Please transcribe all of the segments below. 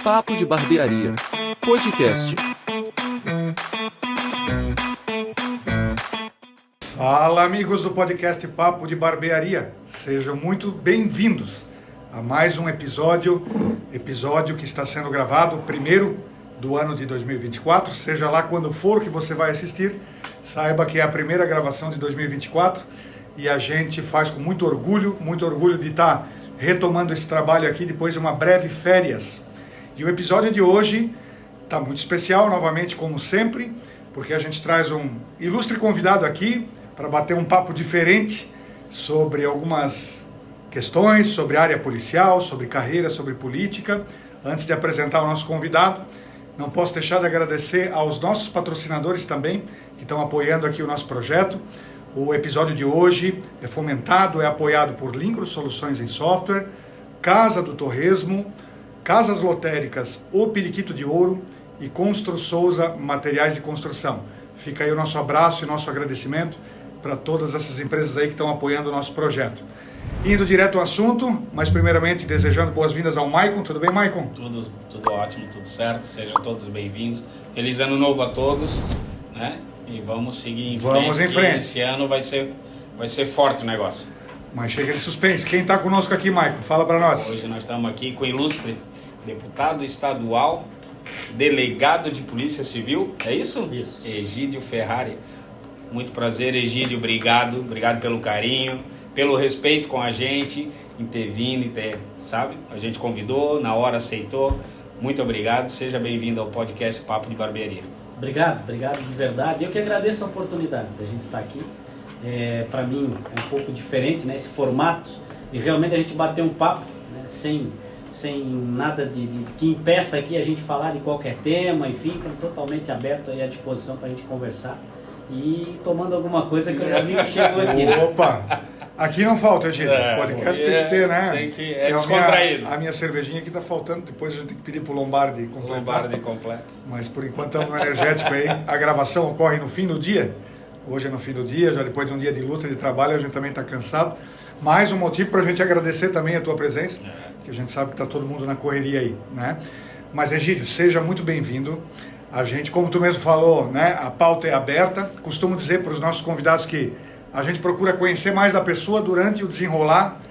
Papo de Barbearia Podcast. Fala, amigos do podcast Papo de Barbearia, sejam muito bem-vindos a mais um episódio que está sendo gravado, o primeiro do ano de 2024, seja lá quando for que você vai assistir, saiba que é a primeira gravação de 2024 e a gente faz com muito orgulho de estar retomando esse trabalho aqui depois de uma breve férias. E o episódio de hoje está muito especial, novamente, como sempre, porque a gente traz um ilustre convidado aqui para bater um papo diferente sobre algumas questões, sobre área policial, sobre carreira, sobre política. Antes de apresentar o nosso convidado, não posso deixar de agradecer aos nossos patrocinadores também, que estão apoiando aqui o nosso projeto. O episódio de hoje é apoiado por Lincro Soluções em Software, Casa do Torresmo, Casas Lotéricas O Periquito de Ouro e Constru Souza Materiais de Construção. Fica aí o nosso abraço e nosso agradecimento para todas essas empresas aí que estão apoiando o nosso projeto. Indo direto ao assunto, mas primeiramente desejando boas-vindas ao Maicon. Tudo bem, Maicon? Tudo ótimo, tudo certo. Sejam todos bem-vindos. Feliz ano novo a todos, né? E vamos seguir em frente. Vamos em frente. Esse ano vai ser forte o negócio. Mas chega de suspense. Quem está conosco aqui, Maicon? Fala para nós. Hoje nós estamos aqui com o ilustre deputado estadual, delegado de Polícia Civil, é isso? Isso. Egídio Ferrari. Muito prazer, Egídio, obrigado pelo carinho, pelo respeito com a gente, em ter vindo, sabe? A gente convidou, na hora aceitou. Muito obrigado, seja bem-vindo ao podcast Papo de Barbearia. Obrigado de verdade. Eu que agradeço a oportunidade da gente estar aqui. Para mim é um pouco diferente, né, esse formato, e realmente a gente bater um papo, né, sem nada de que impeça aqui a gente falar de qualquer tema, enfim, estamos totalmente aberto aí à disposição para a gente conversar e tomando alguma coisa que eu já vi que chegou aqui. Né? Opa! Aqui não falta, gente. Podcast tem que ter, né? Tem que, descontraído. A minha cervejinha aqui tá faltando, depois a gente tem que pedir pro Lombardi completar. Lombardi completo. Mas por enquanto estamos no energético aí. A gravação ocorre no fim do dia. Hoje é no fim do dia, já depois de um dia de luta, de trabalho, a gente também está cansado. Mais um motivo para a gente agradecer também a tua presença, que a gente sabe que está todo mundo na correria aí, né? Mas, Egídio, seja muito bem-vindo. A gente, como tu mesmo falou, né, a pauta é aberta. Costumo dizer para os nossos convidados que a gente procura conhecer mais da pessoa durante o desenrolar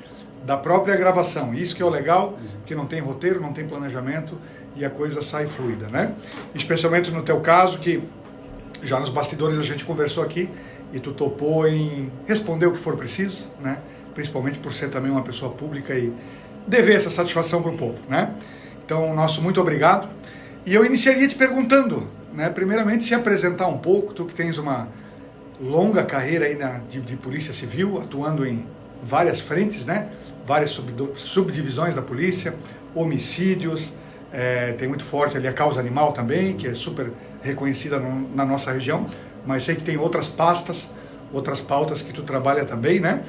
da própria gravação. Isso que é o legal, que não tem roteiro, não tem planejamento e a coisa sai fluida, né? Especialmente no teu caso, que já nos bastidores a gente conversou aqui e tu topou em responder o que for preciso, né? Principalmente por ser também uma pessoa pública e dever essa satisfação para o povo, né? Então, nosso muito obrigado. E eu iniciaria te perguntando, né? Primeiramente, se apresentar um pouco, tu que tens uma longa carreira aí de Polícia Civil, atuando em várias frentes, né? Várias subdivisões da polícia, homicídios, tem muito forte ali a causa animal também, que é super reconhecida na nossa região, mas sei que tem outras pastas, outras pautas que tu trabalha também, né?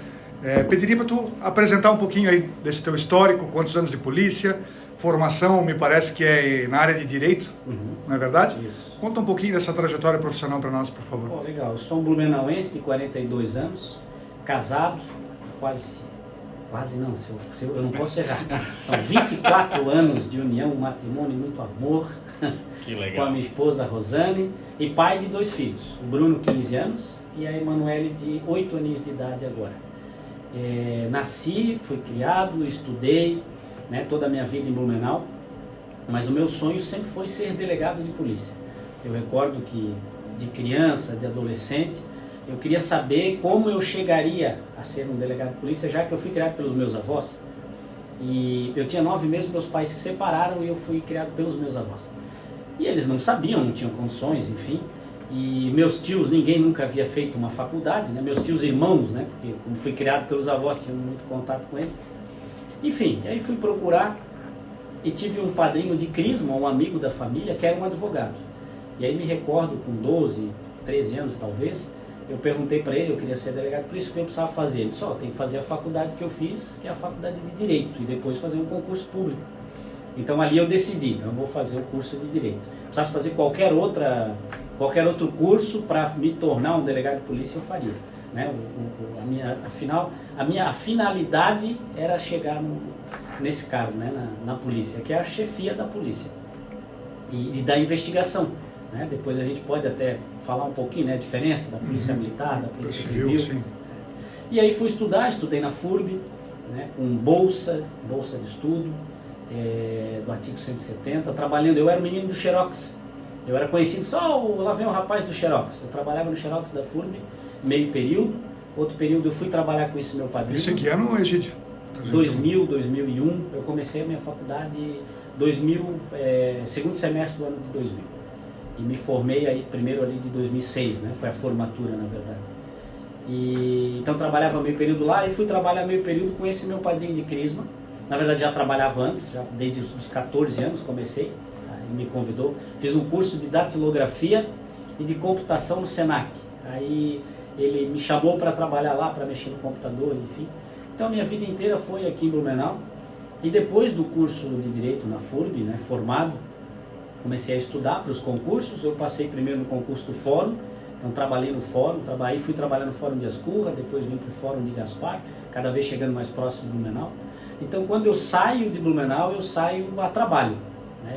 Pediria para tu apresentar um pouquinho aí desse teu histórico, quantos anos de polícia, formação, me parece que é na área de direito, não é verdade? Isso. Conta um pouquinho dessa trajetória profissional para nós, por favor. Bom, legal. Eu sou um blumenauense de 42 anos, casado, quase não, eu não posso errar. São 24 anos de união, um matrimônio, muito amor. Que legal. Com a minha esposa Rosane e pai de 2 filhos, o Bruno, 15 anos, e a Emanuele, de 8 aninhos de idade agora. Nasci, fui criado, estudei, né, toda a minha vida em Blumenau, mas o meu sonho sempre foi ser delegado de polícia. Eu recordo que de criança, de adolescente, eu queria saber como eu chegaria a ser um delegado de polícia, já que eu fui criado pelos meus avós. E eu tinha 9 meses, meus pais se separaram e eu fui criado pelos meus avós. E eles não sabiam, não tinham condições, enfim. E meus tios, ninguém nunca havia feito uma faculdade, né? Meus tios irmãos, né? Porque como fui criado pelos avós, tinha muito contato com eles. Enfim, aí fui procurar e tive um padrinho de crisma, um amigo da família, que era um advogado. E aí me recordo, com 12, 13 anos talvez, eu perguntei para ele, eu queria ser delegado, por isso que eu precisava fazer. Ele disse, tem que fazer a faculdade que eu fiz, que é a faculdade de Direito, e depois fazer um concurso público. Então ali eu decidi, então eu vou fazer o curso de Direito. Precisasse fazer qualquer outro curso para me tornar um delegado de polícia, eu faria. né? A finalidade era chegar nesse cargo, né? na polícia, que é a chefia da polícia e da investigação, né? Depois a gente pode até falar um pouquinho, né? A diferença da polícia militar, da polícia civil. Sim. E aí fui estudei na FURB, né? Com bolsa de estudo, do artigo 170, trabalhando. Eu era o menino do Xerox. Eu era conhecido lá vem o rapaz do Xerox. Eu trabalhava no Xerox da FURB, meio período. Outro período eu fui trabalhar com esse meu padrinho. Isso em que ano, Egídio? 2000, 2001. Eu comecei a minha faculdade 2000, segundo semestre do ano de 2000. E me formei aí primeiro ali de 2006, né? Foi a formatura, na verdade. Então trabalhava meio período lá e fui trabalhar meio período com esse meu padrinho de crisma. Na verdade já trabalhava antes, já desde os 14 anos comecei. Ele me convidou, fiz um curso de datilografia e de computação no Senac. Aí ele me chamou para trabalhar lá, para mexer no computador, enfim. Então a minha vida inteira foi aqui em Blumenau. E depois do curso de Direito na FURB, né, formado, comecei a estudar para os concursos. Eu passei primeiro no concurso do Fórum, então trabalhei no Fórum, fui trabalhar no Fórum de Ascurra, depois vim para o Fórum de Gaspar, cada vez chegando mais próximo de Blumenau. Então quando eu saio de Blumenau, eu saio a trabalho.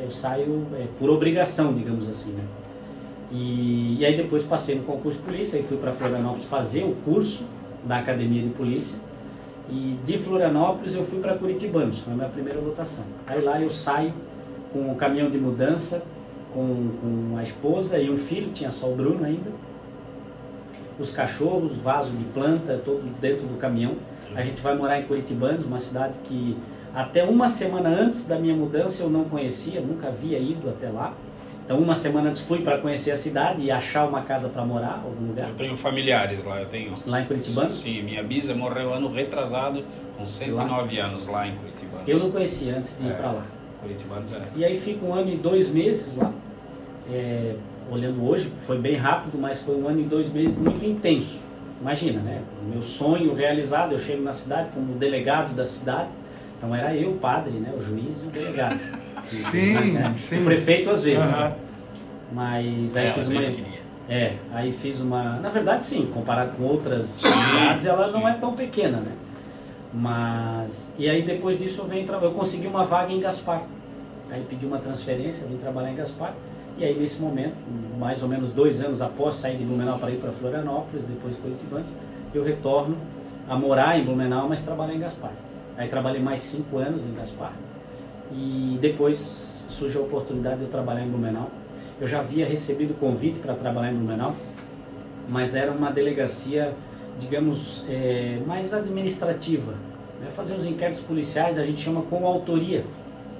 Eu saio por obrigação, digamos assim, né? E aí depois passei no concurso de polícia e fui para Florianópolis fazer o curso da Academia de Polícia. E de Florianópolis eu fui para Curitibanos, foi a minha primeira lotação. Aí lá eu saio com um caminhão de mudança, com a esposa e um filho, tinha só o Bruno ainda. Os cachorros, vaso de planta, todo dentro do caminhão. A gente vai morar em Curitibanos, uma cidade que até uma semana antes da minha mudança eu não conhecia, nunca havia ido até lá. Então uma semana antes fui para conhecer a cidade e achar uma casa para morar, algum lugar. Eu tenho familiares lá, Lá em Curitibanos? Sim, minha bisa morreu ano retrasado, com 109 anos lá em Curitibanos. Eu não conhecia antes de ir para lá. Curitibanos é. E aí fico 1 ano e 2 meses lá. Olhando hoje, foi bem rápido, mas foi 1 ano e 2 meses muito intenso. Imagina, né? O meu sonho realizado, eu chego na cidade como delegado da cidade. Então era eu, o padre, né? O juiz e o delegado. Sim. O prefeito às vezes. Uhum. Mas aí aí fiz uma... Na verdade sim, comparado com outras cidades, ela não é tão pequena, né? Mas... E aí depois disso eu consegui uma vaga em Gaspar. Aí pedi uma transferência, vim trabalhar em Gaspar. E aí nesse momento, mais ou menos 2 anos após sair de Blumenau para ir para Florianópolis, depois Curitibanos, eu retorno a morar em Blumenau, mas trabalhar em Gaspar. Aí trabalhei mais 5 anos em Gaspar e depois surge a oportunidade de eu trabalhar em Blumenau. Eu já havia recebido convite para trabalhar em Blumenau, mas era uma delegacia, digamos, mais administrativa, né? Fazer os inquéritos policiais a gente chama com autoria,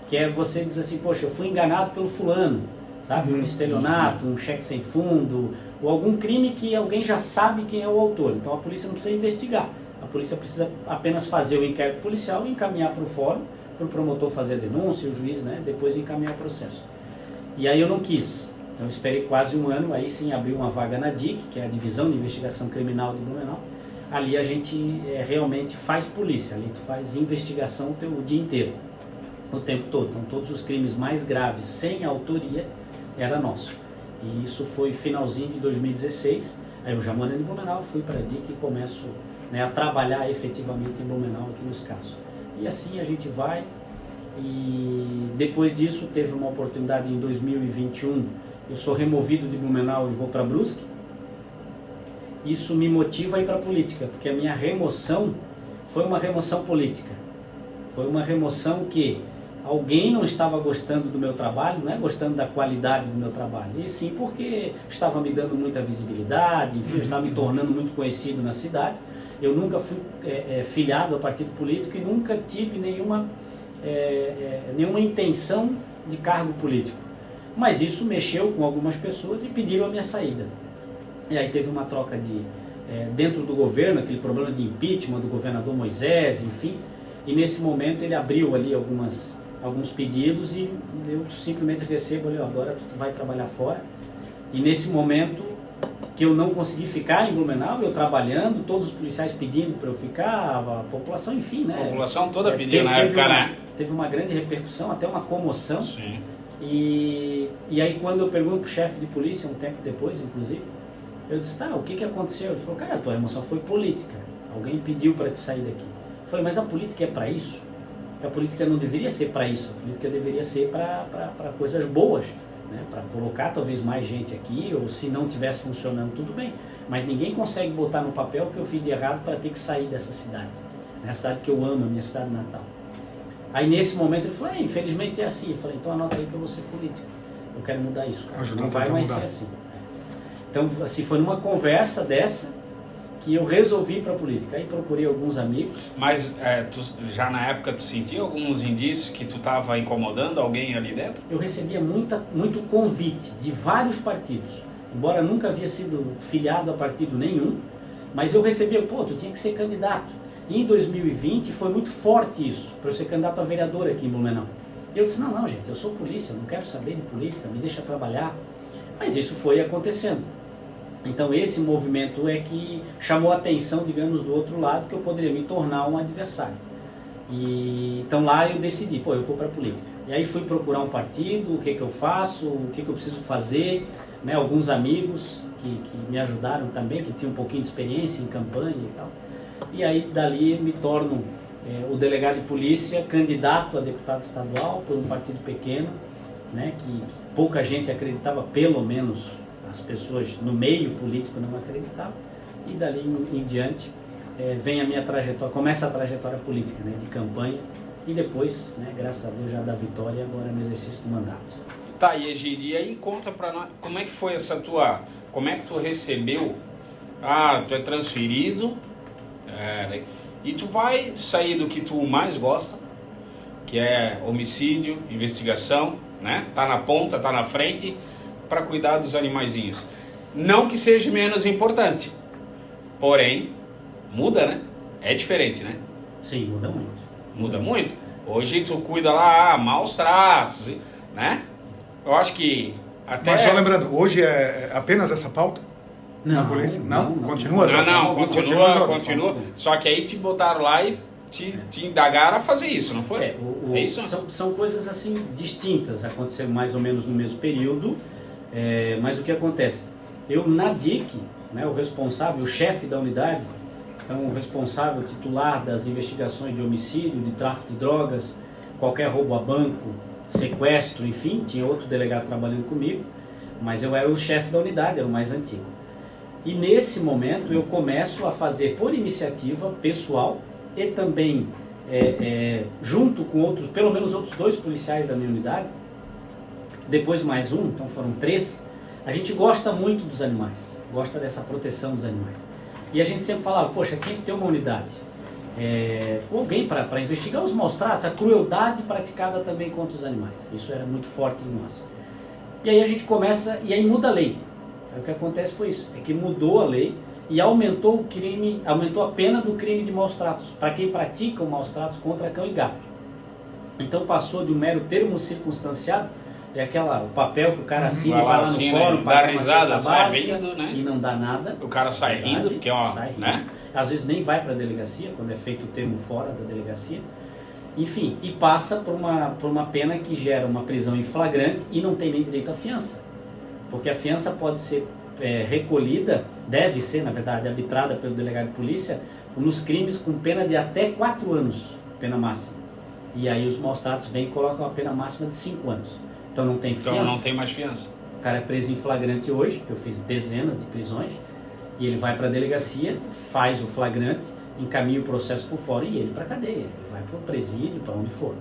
que é você dizer assim, poxa, eu fui enganado pelo fulano, sabe? Um estelionato, um cheque sem fundo, ou algum crime que alguém já sabe quem é o autor. Então a polícia não precisa investigar. A polícia precisa apenas fazer o inquérito policial e encaminhar para o fórum, para o promotor fazer a denúncia, o juiz, né, depois encaminhar o processo. E aí eu não quis. Então eu esperei quase 1 ano, aí sim abriu uma vaga na DIC, que é a Divisão de Investigação Criminal de Blumenau. Ali a gente realmente faz polícia, ali tu faz investigação o dia inteiro, o tempo todo. Então todos os crimes mais graves sem autoria era nosso. E isso foi finalzinho de 2016. Aí eu já morando em Blumenau, fui para a DIC e começo, né, a trabalhar efetivamente em Blumenau aqui nos casos. E assim a gente vai, e depois disso teve uma oportunidade em 2021, eu sou removido de Blumenau e vou para Brusque. Isso me motiva a ir para a política, porque a minha remoção foi uma remoção política. Foi uma remoção que alguém não estava gostando do meu trabalho, não é gostando da qualidade do meu trabalho, e sim porque estava me dando muita visibilidade, enfim, eu estava me tornando muito conhecido na cidade. Eu nunca fui filiado a partido político e nunca tive nenhuma intenção de cargo político. Mas isso mexeu com algumas pessoas e pediram a minha saída. E aí teve uma troca dentro do governo, aquele problema de impeachment do governador Moisés, enfim. E nesse momento ele abriu ali alguns pedidos e eu simplesmente recebo ali, agora tu vai trabalhar fora. E nesse momento que eu não consegui ficar em Blumenau, eu trabalhando, todos os policiais pedindo para eu ficar, a população, enfim, né? A população toda pediu na época, né? Teve uma grande repercussão, até uma comoção. Sim. E aí quando eu pergunto pro chefe de polícia, um tempo depois, inclusive, Eu disse, tá, o que aconteceu? Ele falou, cara, a tua emoção foi política. Alguém pediu para te sair daqui. Eu falei, mas a política é para isso? A política não deveria ser para isso. A política deveria ser para coisas boas, né? Para colocar talvez mais gente aqui, ou se não estivesse funcionando, tudo bem. Mas ninguém consegue botar no papel o que eu fiz de errado para ter que sair dessa cidade. É a cidade que eu amo, a minha cidade natal. Aí nesse momento ele falou, infelizmente é assim. Eu falei, então anota aí que eu vou ser político. Eu quero mudar isso, cara. Não vai mais ser assim. Então, assim, foi numa conversa dessa que eu resolvi ir para a política. Aí procurei alguns amigos. Mas já na época tu sentia alguns indícios que tu estava incomodando alguém ali dentro? Eu recebia muito convite de vários partidos. Embora nunca havia sido filiado a partido nenhum, mas eu recebia, tu tinha que ser candidato. E em 2020 foi muito forte isso, para eu ser candidato a vereador aqui em Blumenau. E eu disse, não, gente, eu sou polícia, eu não quero saber de política, me deixa trabalhar. Mas isso foi acontecendo. Então esse movimento é que chamou a atenção, digamos, do outro lado, que eu poderia me tornar um adversário. E então lá eu decidi, eu vou para a política. E aí fui procurar um partido, o que eu faço, o que eu preciso fazer, né? Alguns amigos que me ajudaram também, que tinham um pouquinho de experiência em campanha e tal. E aí dali me torno o delegado de polícia, candidato a deputado estadual por um partido pequeno, né? Que pouca gente acreditava, pelo menos as pessoas no meio político não acreditavam, e dali em diante vem a minha trajetória, começa a trajetória política, né, de campanha, e depois, né, graças a Deus, já da vitória, agora no exercício do mandato. Tá, e Egídio, e aí conta pra nós, como é que foi como é que tu recebeu, tu é transferido, e tu vai sair do que tu mais gosta, que é homicídio, investigação, né, tá na ponta, tá na frente, para cuidar dos animaizinhos. Não que seja menos importante, porém, muda, né? É diferente, né? Sim, muda muito. Muda muito. Hoje tu cuida lá, maus tratos, né? Eu acho que até... Mas só lembrando, hoje é apenas essa pauta? Não, na polícia? Não, continua? Não, continua. Só que aí te botaram lá e te indagaram a fazer isso, não foi? É isso? São coisas assim distintas, aconteceram mais ou menos no mesmo período. Mas o que acontece? Eu na DIC, né, o responsável, o chefe da unidade, então o responsável titular das investigações de homicídio, de tráfico de drogas, qualquer roubo a banco, sequestro, enfim, tinha outro delegado trabalhando comigo, mas eu era o chefe da unidade, era o mais antigo. E nesse momento eu começo a fazer por iniciativa pessoal e também junto com outros, pelo menos outros 2 policiais da minha unidade, depois mais um, então foram 3, a gente gosta muito dos animais, gosta dessa proteção dos animais. E a gente sempre falava, poxa, tinha que ter uma unidade, alguém para investigar os maus tratos, a crueldade praticada também contra os animais. Isso era muito forte em nós. E aí a gente começa, e aí muda a lei. Aí o que acontece foi isso, é que mudou a lei e aumentou o crime, aumentou a pena do crime de maus tratos, para quem pratica os maus tratos contra cão e gato. Então passou de um mero termo circunstanciado, o papel que o cara assina e vai lá no fórum, dá risada, sai rindo, né? E não dá nada. O cara sai rindo, porque né? Às vezes nem vai para a delegacia, quando é feito o termo fora da delegacia. Enfim, e passa por uma pena que gera uma prisão em flagrante e não tem nem direito à fiança. Porque a fiança pode ser recolhida, deve ser, na verdade, arbitrada pelo delegado de polícia, nos crimes com pena de até 4 anos, pena máxima. E aí os maus tratos vêm e colocam a pena máxima de 5 anos. Então não tem fiança. Então não tem mais fiança. O cara é preso em flagrante hoje, eu fiz dezenas de prisões, e ele vai para a delegacia, faz o flagrante, encaminha o processo por fora e ele para a cadeia. Ele vai para o presídio, para onde for.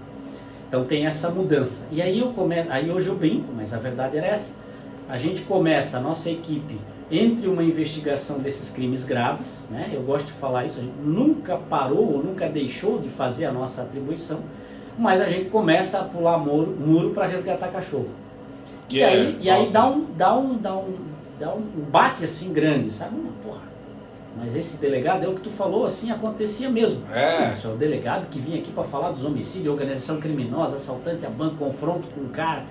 Então tem essa mudança. E aí aí hoje eu brinco, mas a verdade era essa. A gente começa, a nossa equipe, entre uma investigação desses crimes graves, né? Eu gosto de falar isso, a gente nunca parou ou nunca deixou de fazer a nossa atribuição, mas a gente começa a pular muro para resgatar cachorro. E aí dá um baque assim grande, sabe? Porra, mas esse delegado é o que tu falou, assim, acontecia mesmo. Isso é o delegado que vinha aqui para falar dos homicídios, organização criminosa, assaltante a banco, confronto com o cara,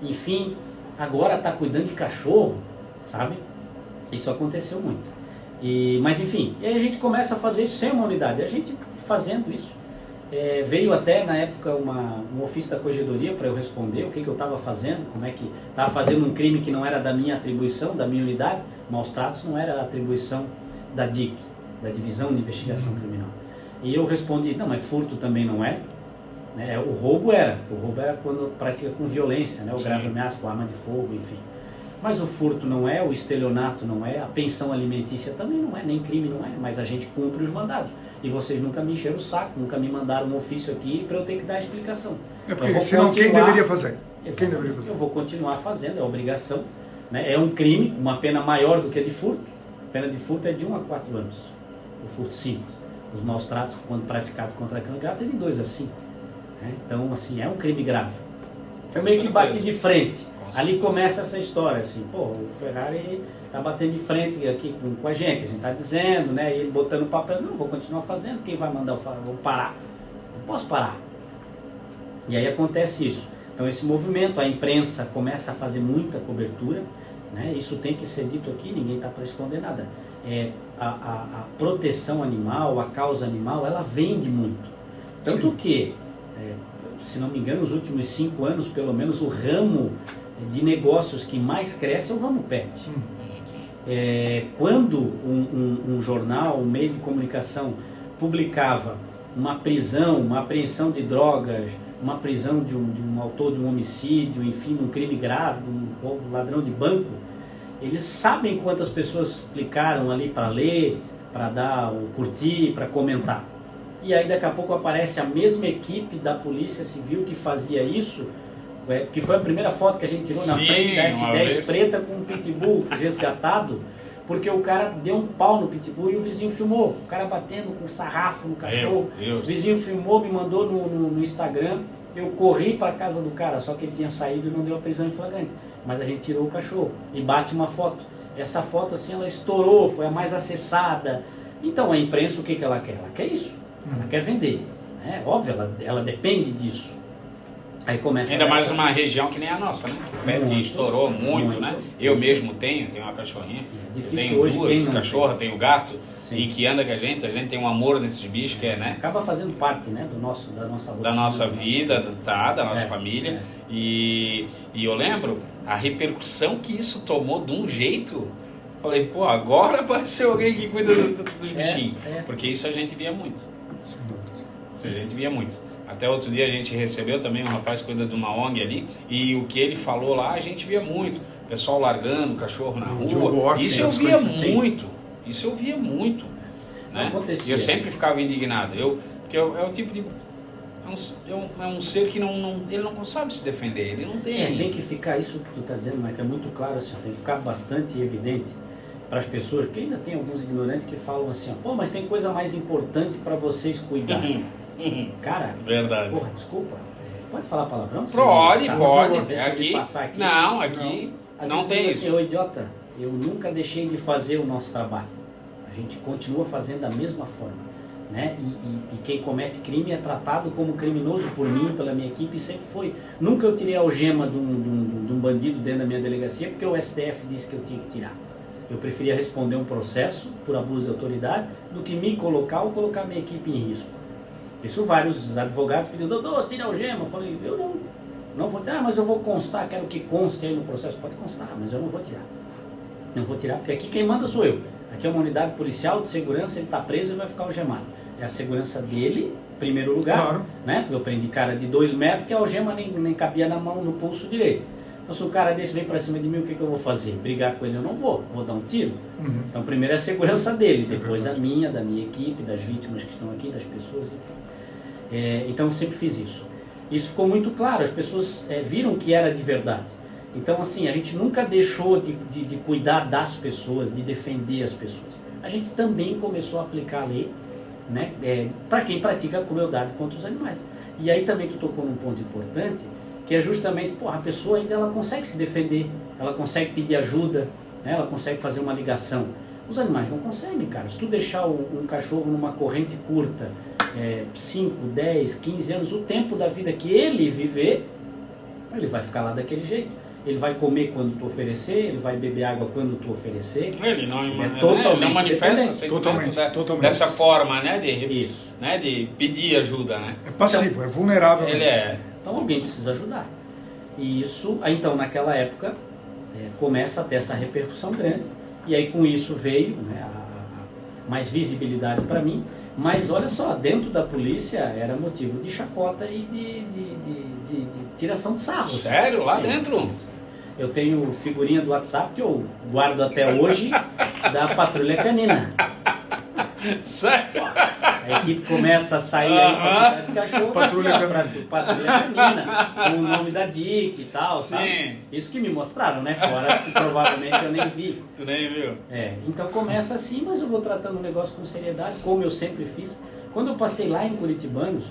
enfim, agora tá cuidando de cachorro, sabe? Isso aconteceu muito. Mas enfim, e aí a gente começa a fazer isso sem uma unidade, a gente fazendo isso. Veio até na época um ofício da corregedoria para eu responder o que eu estava fazendo, como é que estava fazendo um crime que não era da minha atribuição, da minha unidade. Maus tratos não era a atribuição da DIC, da Divisão de Investigação Criminal. E eu respondi, não, mas furto também não é. Né? O roubo era quando pratica com violência, né? O grave ameaça com arma de fogo, enfim. Mas o furto não é, o estelionato não é, a pensão alimentícia também não é, nem crime não é, mas a gente cumpre os mandados. E vocês nunca me encheram o saco, nunca me mandaram um ofício aqui para eu ter que dar explicação. Porque senão quem deveria fazer? Quem deveria fazer? Eu vou continuar fazendo, é obrigação. Né? É um crime, uma pena maior do que a de furto. A pena de furto é de 1 a 4 anos. O furto simples. Os maus tratos, quando praticado contra candidato, é de 2 a 5. Né? Então, assim, é um crime grave. Eu meio que bati de frente. Ali começa essa história, assim, pô, o Ferrari tá batendo de frente aqui com a gente tá dizendo, né, e ele botando o papel, não, vou continuar fazendo, quem vai mandar eu falar, vou parar, não posso parar. E aí acontece isso. Então esse movimento, a imprensa começa a fazer muita cobertura, né, isso tem que ser dito aqui, ninguém está para esconder nada. A proteção animal, a causa animal, ela vende muito. Tanto que, se não me engano, nos últimos 5 anos, pelo menos, o ramo de negócios que mais cresce é o ramo pet. Quando um jornal, um meio de comunicação publicava uma prisão, uma apreensão de drogas, uma prisão de um autor de um homicídio, enfim, um crime grave, um ladrão de banco, eles sabem quantas pessoas clicaram ali para ler, para dar o curtir, para comentar. E aí daqui a pouco aparece a mesma equipe da Polícia Civil que fazia isso, que foi a primeira foto que a gente tirou na frente da S10 preta com um pitbull resgatado, porque o cara deu um pau no pitbull e o vizinho filmou, o cara batendo com sarrafo no cachorro, o vizinho filmou, me mandou no Instagram, eu corri para a casa do cara, só que ele tinha saído e não deu a prisão em flagrante, mas a gente tirou o cachorro e bate uma foto. Essa foto assim, ela estourou, foi a mais acessada. Então a imprensa, o que ela quer? Ela quer isso, ela quer vender, né? Óbvio, ela depende disso. Aí começa ainda mais uma região que nem a nossa, né? O pet estourou muito, né? Eu mesmo tenho uma cachorrinha. Difícil tenho hoje, 2 cachorras, tenho gato. Sim. E que anda com a gente tem um amor nesses bichos que é, né? Acaba fazendo parte, né, da nossa rotina, da nossa vida, da nossa família. E eu lembro a repercussão que isso tomou de um jeito. Falei, pô, agora apareceu alguém que cuida dos bichinhos. Porque isso a gente via muito. Isso a gente via muito. Até outro dia a gente recebeu também um rapaz que cuida de uma ONG ali, e o que ele falou lá a gente via muito. O pessoal largando o cachorro na rua. Isso eu via muito. Isso eu via muito. Né? E eu sempre ficava indignado. Porque é o tipo de... É um ser que ele não sabe se defender, ele não tem... tem que ficar, isso que tu está dizendo, mas que é muito claro assim, tem que ficar bastante evidente para as pessoas, porque ainda tem alguns ignorantes que falam assim, pô, mas tem coisa mais importante para vocês cuidarem. Cara, verdade. Porra, desculpa, pode falar palavrão? Pode. Aqui. Não, aqui não tem isso. Assim, ô idiota, eu nunca deixei de fazer o nosso trabalho. A gente continua fazendo da mesma forma. Né? E quem comete crime é tratado como criminoso por mim, pela minha equipe, e sempre foi. Nunca eu tirei a algema de um bandido dentro da minha delegacia porque o STF disse que eu tinha que tirar. Eu preferia responder um processo por abuso de autoridade do que me colocar ou colocar minha equipe em risco. Isso vários advogados pediram, doutor, tira a algema. Eu falei, eu não vou tirar, mas eu vou constar, quero que conste aí no processo. Pode constar, mas eu não vou tirar. Não vou tirar, porque aqui quem manda sou eu. Aqui é uma unidade policial de segurança, ele está preso e vai ficar algemado. É a segurança dele, em primeiro lugar, claro. Né? Porque eu prendi cara de 2 metros, que a algema nem cabia na mão, no pulso direito. Então se o cara desse vem para cima de mim, o que eu vou fazer? Brigar com ele eu não vou dar um tiro. Então primeiro é a segurança dele, depois a minha, da minha equipe, das vítimas que estão aqui, das pessoas, enfim. Então eu sempre fiz isso. Isso ficou muito claro, as pessoas viram que era de verdade. Então assim, a gente nunca deixou de cuidar das pessoas, de defender as pessoas. A gente também começou a aplicar a lei, né, para quem pratica a crueldade contra os animais. E aí também tu tocou num ponto importante, que é justamente, a pessoa ainda ela consegue se defender, ela consegue pedir ajuda, né, ela consegue fazer uma ligação. Os animais não conseguem, cara. Se tu deixar um cachorro numa corrente curta, 5, 10, 15 anos, o tempo da vida que ele viver, ele vai ficar lá daquele jeito. ele vai comer quando tu oferecer, ele vai beber água quando tu oferecer. Ele não, totalmente não manifesta totalmente, totalmente. dessa forma, né, Isso. de pedir ajuda, né? É passivo, é vulnerável. Ele é. Então alguém precisa ajudar. E isso, então naquela época, começa a ter essa repercussão grande. E aí com isso veio, né, mais visibilidade para mim. Mas olha só, dentro da polícia era motivo de chacota e de tiração de sarro. Sério? Lá Sim. dentro? Eu tenho figurinha do WhatsApp que eu guardo até hoje da Patrulha Canina. Sério? A equipe começa a sair aí pra brincar de cachorro, Patrulha Canina, com o nome da DIC e tal, Sim. sabe? Isso que me mostraram, né? Fora que provavelmente eu nem vi. Tu nem viu? Então começa assim, mas eu vou tratando o negócio com seriedade, como eu sempre fiz. Quando eu passei lá em Curitibanos,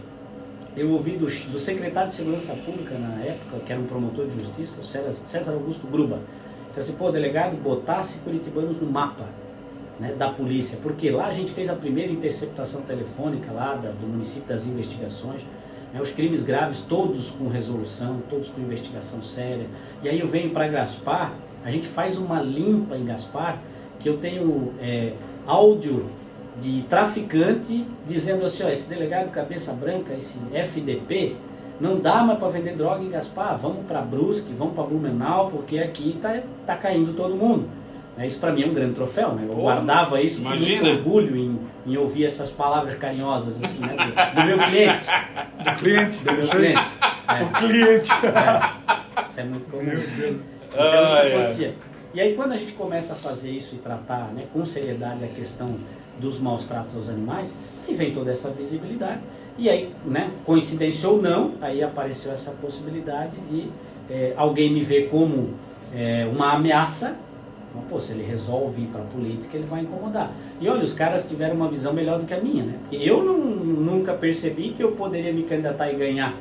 eu ouvi do secretário de Segurança Pública na época, que era um promotor de justiça, o César Augusto Gruba, disse assim, pô, delegado, botasse Curitibanos no mapa, né, da polícia, porque lá a gente fez a primeira interceptação telefônica lá do município das investigações, né, os crimes graves todos com resolução, todos com investigação séria. E aí eu venho para Gaspar, a gente faz uma limpa em Gaspar, que eu tenho áudio de traficante dizendo assim, ó, esse delegado cabeça branca, esse FDP, não dá mais para vender droga em Gaspar, vamos para Brusque, vamos para Blumenau, porque aqui tá caindo todo mundo. Isso para mim é um grande troféu, né? Eu guardava isso com muito orgulho em ouvir essas palavras carinhosas assim, né? do meu cliente. Do cliente, do meu cliente. O cliente. Isso é muito comum. Meu Deus. Então isso acontecia. E aí quando a gente começa a fazer isso e tratar, né, com seriedade a questão dos maus tratos aos animais, aí vem toda essa visibilidade. E aí, né, coincidência ou não, aí apareceu essa possibilidade de alguém me ver como uma ameaça. Pô, se ele resolve ir para a política, ele vai incomodar. E olha, os caras tiveram uma visão melhor do que a minha, né? Porque eu nunca percebi que eu poderia me candidatar e ganhar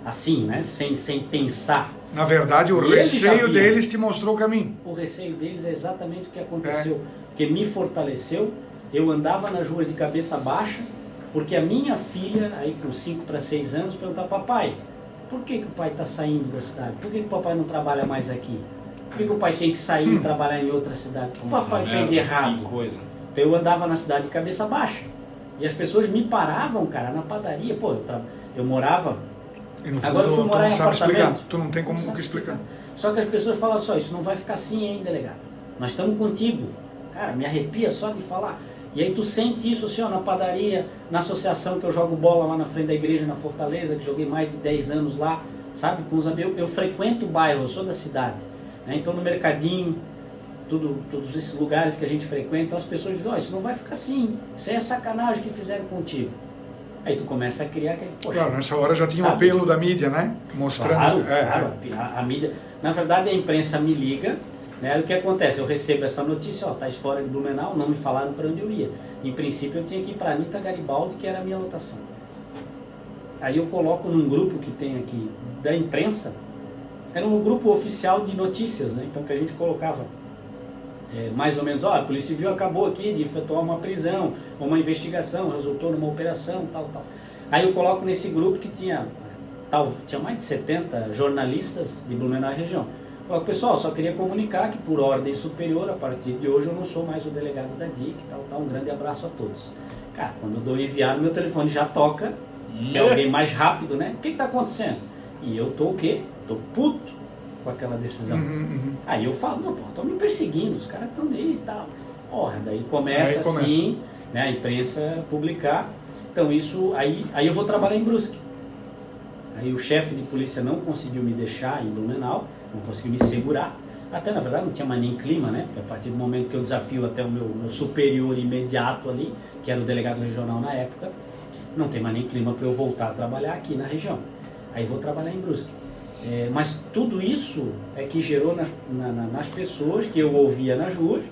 assim, né? Sem pensar. Na verdade, o receio deles te mostrou o caminho. O receio deles é exatamente o que aconteceu. Porque me fortaleceu, eu andava nas ruas de cabeça baixa, porque a minha filha, aí com 5 para 6 anos, perguntava, papai, por que o pai está saindo da cidade? Por que o papai não trabalha mais aqui? Por que o pai tem que sair e trabalhar em outra cidade? O que o papai fez de errado? Que coisa. Então eu andava na cidade de cabeça baixa. E as pessoas me paravam, cara, na padaria. Pô, eu morava... E no fundo, agora eu fui morar em apartamento. Explicar. Tu não tem como explicar. Só que as pessoas falam só, isso não vai ficar assim, hein, delegado? Nós estamos contigo. Cara, me arrepia só de falar. E aí tu sente isso assim, ó, na padaria, na associação que eu jogo bola lá na frente da igreja, na Fortaleza, que joguei mais de 10 anos lá, sabe? Com os amigos. Eu frequento o bairro, eu sou da cidade. Então no mercadinho, todos esses lugares que a gente frequenta, então as pessoas dizem, isso não vai ficar assim, isso é sacanagem que fizeram contigo. Aí tu começa a criar aquele, poxa... Claro, nessa hora já tinha um apelo da mídia, né? Mostrando... Claro, a mídia... Na verdade a imprensa me liga, né? O que acontece? Eu recebo essa notícia, ó, estás fora de Blumenau, não me falaram para onde eu ia. Em princípio eu tinha que ir para Anitta Garibaldi, que era a minha lotação. Aí eu coloco num grupo que tem aqui da imprensa, era um grupo oficial de notícias, né? Então que a gente colocava mais ou menos, ó, a Polícia Civil acabou aqui de efetuar uma prisão, uma investigação, resultou numa operação, tal. Aí eu coloco nesse grupo que tinha mais de 70 jornalistas de Blumenau e região. Coloco, pessoal, só queria comunicar que por ordem superior, a partir de hoje eu não sou mais o delegado da DIC, tal. Um grande abraço a todos. Cara, quando eu dou enviar, meu telefone já toca, que é alguém mais rápido, né? O que está acontecendo? E eu tô o quê? Tô puto com aquela decisão. Aí eu falo, não, pô, estão me perseguindo, os caras estão aí e tal. Porra, daí começa assim, né, a imprensa publicar. Então isso, aí eu vou trabalhar em Brusque. Aí o chefe de polícia não conseguiu me deixar em Blumenau, não conseguiu me segurar. Até na verdade não tinha mais nem clima, né? Porque a partir do momento que eu desafio até o meu superior imediato ali, que era o delegado regional na época, não tem mais nem clima para eu voltar a trabalhar aqui na região. Aí vou trabalhar em Brusque. Mas tudo isso é que gerou nas pessoas, que eu ouvia nas ruas,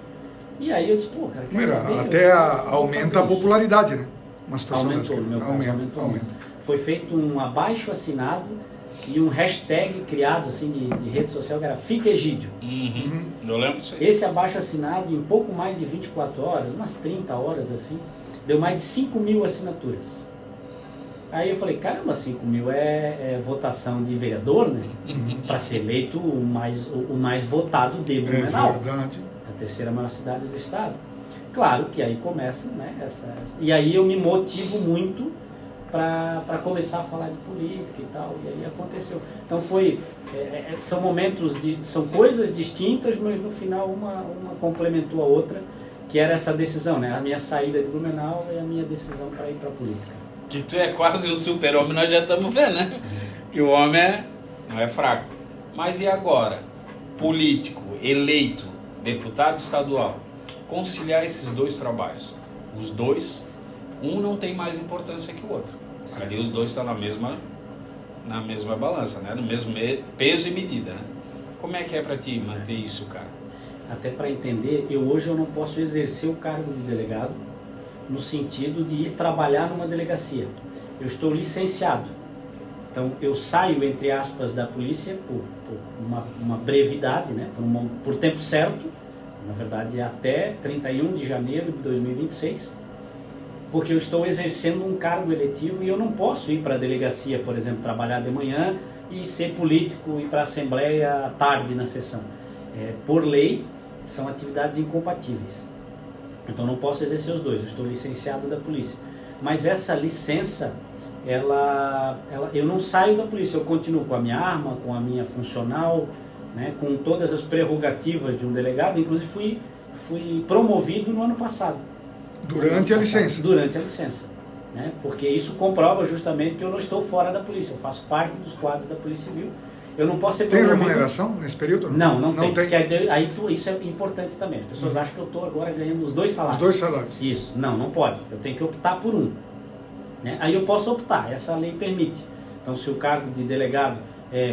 e aí eu disse, pô, cara, quer saber? Até aumenta a popularidade, né? Uma situação aumentou, no meu caso, aumenta. Foi feito um abaixo assinado e um hashtag criado assim de rede social que era Fica Egídio. Eu lembro disso aí. Esse abaixo assinado, em pouco mais de 24 horas, umas 30 horas assim, deu mais de 5.000 assinaturas. Aí eu falei, caramba, 5 mil é votação de vereador, né? Para ser eleito o mais votado de Blumenau. É verdade. A 3ª maior cidade do estado. Claro que aí começa, né? E aí eu me motivo muito para começar a falar de política e tal, e aí aconteceu. Então são momentos, são coisas distintas, mas no final uma complementou a outra, que era essa decisão, né? A minha saída de Blumenau e a minha decisão para ir para a política. Que tu é quase o super-homem, nós já estamos vendo, né? Que o homem não é fraco. Mas e agora? Político, eleito, deputado estadual, conciliar esses 2 trabalhos. Os 2, um não tem mais importância que o outro. Ali os 2 estão na mesma balança, né? No mesmo peso e medida, né? Como é que é para ti manter isso, cara? Até para entender, hoje eu não posso exercer o cargo de delegado no sentido de ir trabalhar numa delegacia. Eu estou licenciado. Então eu saio, entre aspas, da polícia por uma brevidade, né? Por tempo certo, na verdade até 31 de janeiro de 2026, porque eu estou exercendo um cargo eletivo e eu não posso ir para a delegacia, por exemplo, trabalhar de manhã e ser político e ir para a Assembleia à tarde na sessão. Por lei, são atividades incompatíveis. Então não posso exercer os 2, eu estou licenciado da polícia. Mas essa licença, eu não saio da polícia, eu continuo com a minha arma, com a minha funcional, né, com todas as prerrogativas de um delegado. Inclusive fui promovido no ano passado. Durante a licença? Durante a licença. Né, porque isso comprova justamente que eu não estou fora da polícia, eu faço parte dos quadros da Polícia Civil. Eu não posso ser promovido. Tem remuneração nesse período? Não tem. Isso é importante também. As pessoas acham que eu estou agora ganhando os 2 salários. Os 2 salários. Isso. Não pode. Eu tenho que optar por um. Né? Aí eu posso optar, essa lei permite. Então, se o cargo de delegado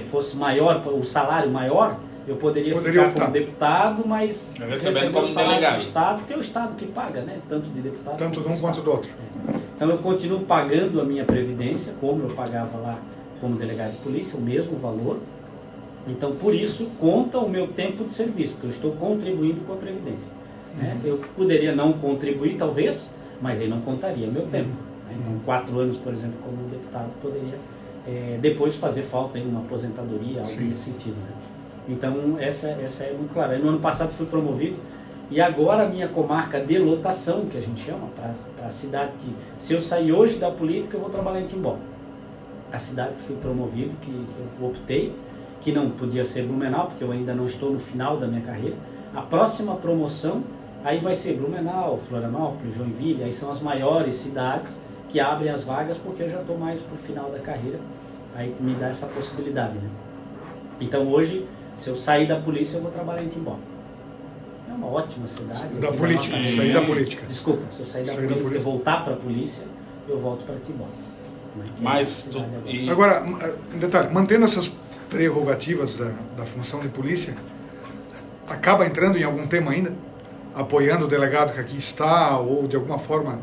fosse maior, o salário maior, eu poderia ficar optar como deputado, mas recebendo como salário delegado do Estado, porque é o Estado que paga, né? Tanto de deputado tanto de um do quanto do outro. Então eu continuo pagando a minha previdência, como eu pagava lá como delegado de polícia, o mesmo valor. Então por isso conta o meu tempo de serviço, porque eu estou contribuindo com a previdência. Né? Eu poderia não contribuir talvez, mas aí não contaria meu tempo. Né? Então 4 anos, por exemplo, como deputado, poderia depois fazer falta em uma aposentadoria, algo nesse sentido. Né? Então essa é muito clara. No ano passado fui promovido e agora a minha comarca de lotação, que a gente chama, para a cidade que, se eu sair hoje da política, eu vou trabalhar em Timbó. A cidade que fui promovido, que eu optei, que não podia ser Blumenau, porque eu ainda não estou no final da minha carreira. A próxima promoção, aí vai ser Blumenau, Florianópolis, Joinville, aí são as maiores cidades que abrem as vagas, porque eu já estou mais para o final da carreira, aí me dá essa possibilidade. Né? Então hoje, se eu sair da polícia, eu vou trabalhar em Timbó. É uma ótima cidade. Da política, sair da política. Desculpa, se eu sair da política e voltar para a polícia, eu volto para Timbó. Mas agora, um detalhe, mantendo essas prerrogativas da função de polícia, acaba entrando em algum tema ainda? Apoiando o delegado que aqui está, ou de alguma forma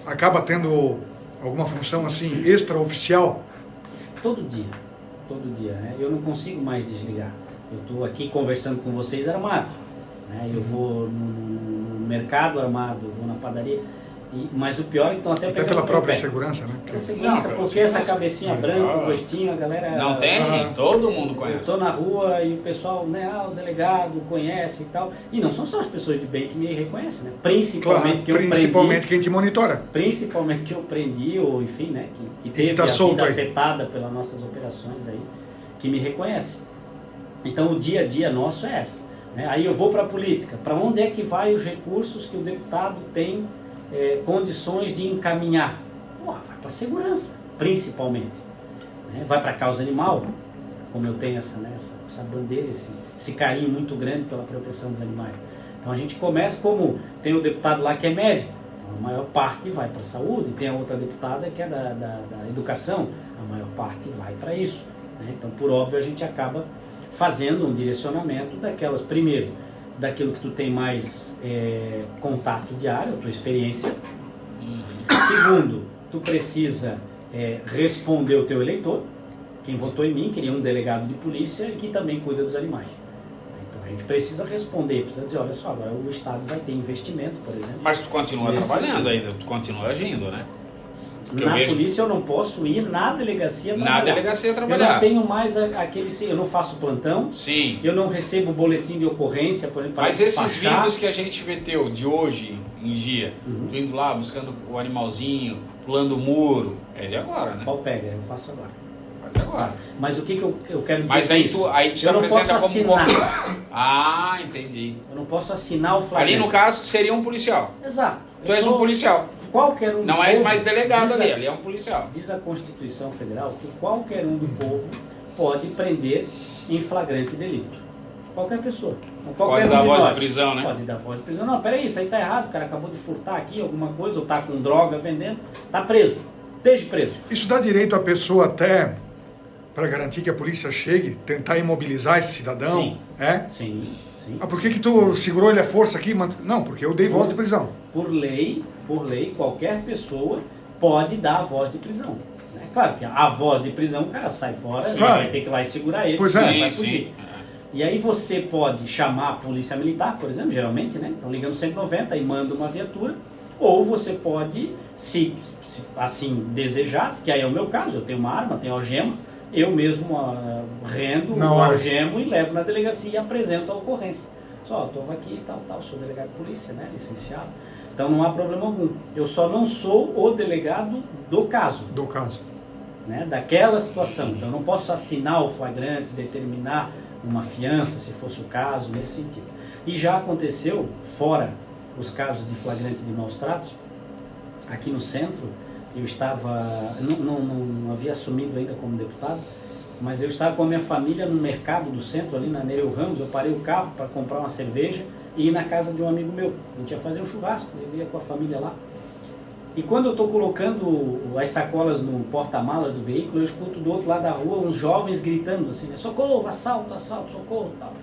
acaba tendo alguma função assim extraoficial? Todo dia, né? Eu não consigo mais desligar. Eu estou aqui conversando com vocês armado, né? Eu vou no mercado armado, vou na padaria. Mas o pior é que estão até pela própria segurança, né? Pela segurança, porque essa cabecinha branca, o rostinho, a galera... Não tem? Todo mundo conhece. Eu estou na rua e o pessoal, né, o delegado conhece e tal. E não são só as pessoas de bem que me reconhecem, né? Principalmente quem te monitora. Principalmente que eu prendi, ou enfim, né? Que teve a vida afetada pelas nossas operações aí, que me reconhece. Então o dia a dia nosso é esse. Né? Aí eu vou para a política. Para onde é que vai os recursos que o deputado tem condições de encaminhar? Vai para a segurança, principalmente. Né? Vai para a causa animal, como eu tenho essa bandeira, esse carinho muito grande pela proteção dos animais. Então a gente começa como tem o deputado lá que é médico, então a maior parte vai para a saúde, tem a outra deputada que é da educação, a maior parte vai para isso. Né? Então, por óbvio, a gente acaba fazendo um direcionamento primeiro, daquilo que tu tem mais contato diário, a tua experiência. Segundo, tu precisa responder o teu eleitor, quem votou em mim, queria um delegado de polícia e que também cuida dos animais. Então a gente precisa responder, precisa dizer, olha só, agora o Estado vai ter investimento, por exemplo. Mas tu continua trabalhando ainda, tu continua agindo, né? Na polícia eu não posso ir na delegacia trabalhar. Na delegacia trabalhar. Eu não tenho mais aquele... Eu não faço plantão. Sim. Eu não recebo boletim de ocorrência, por exemplo, para Mas despachar. esses vídeos que a gente vê teu, de hoje em dia, tu indo lá, buscando o animalzinho, pulando o muro, é de agora, né? Pau pega, eu faço agora. Faz agora. Mas o que eu quero dizer Mas com aí isso? tu se Eu não posso apresenta como... assinar. Ah, entendi. Eu não posso assinar o flagrante. Ali no caso, tu seria um policial. Exato. Tu és um policial. Qualquer um do Não és povo, mais delegado diz ali, ali é um policial. Diz a Constituição Federal que qualquer um do povo pode prender em flagrante delito. Qualquer pessoa. Pode dar voz de prisão, né? Pode dar voz de prisão. Não, peraí, isso aí tá errado. O cara acabou de furtar aqui alguma coisa, ou tá com droga vendendo. Tá preso. Esteja preso. Isso dá direito à pessoa até, para garantir que a polícia chegue, tentar imobilizar esse cidadão? Sim. É? Sim. Ah, por que tu segurou ele à força aqui? Não, porque eu dei voz de prisão. Por lei, qualquer pessoa pode dar a voz de prisão. Né? Claro que a voz de prisão, o cara sai fora, Claro. vai ter que ir lá e segurar ele, Pois senão é. ele vai Sim, fugir. sim. E aí você pode chamar a polícia militar, por exemplo, geralmente, né? Estão ligando 190 e manda uma viatura, ou você pode, se assim desejar, que aí é o meu caso, eu tenho uma arma, tenho algema, eu mesmo rendo o algemo e levo na delegacia e apresento a ocorrência. Só, estou aqui e tal, sou delegado de polícia, né, licenciado. Então não há problema algum. Eu só não sou o delegado do caso. Do caso. Né, daquela situação. Então eu não posso assinar o flagrante, determinar uma fiança, se fosse o caso, nesse sentido. E já aconteceu, fora os casos de flagrante de maus tratos, aqui no centro, eu estava, não havia assumido ainda como deputado, mas eu estava com a minha família no mercado do centro, ali na Nereu Ramos. Eu parei o carro para comprar uma cerveja e ir na casa de um amigo meu. A gente ia fazer um churrasco, eu ia com a família lá. E quando eu estou colocando as sacolas no porta-malas do veículo, eu escuto do outro lado da rua uns jovens gritando assim, né? Socorro, assalto, socorro, tal.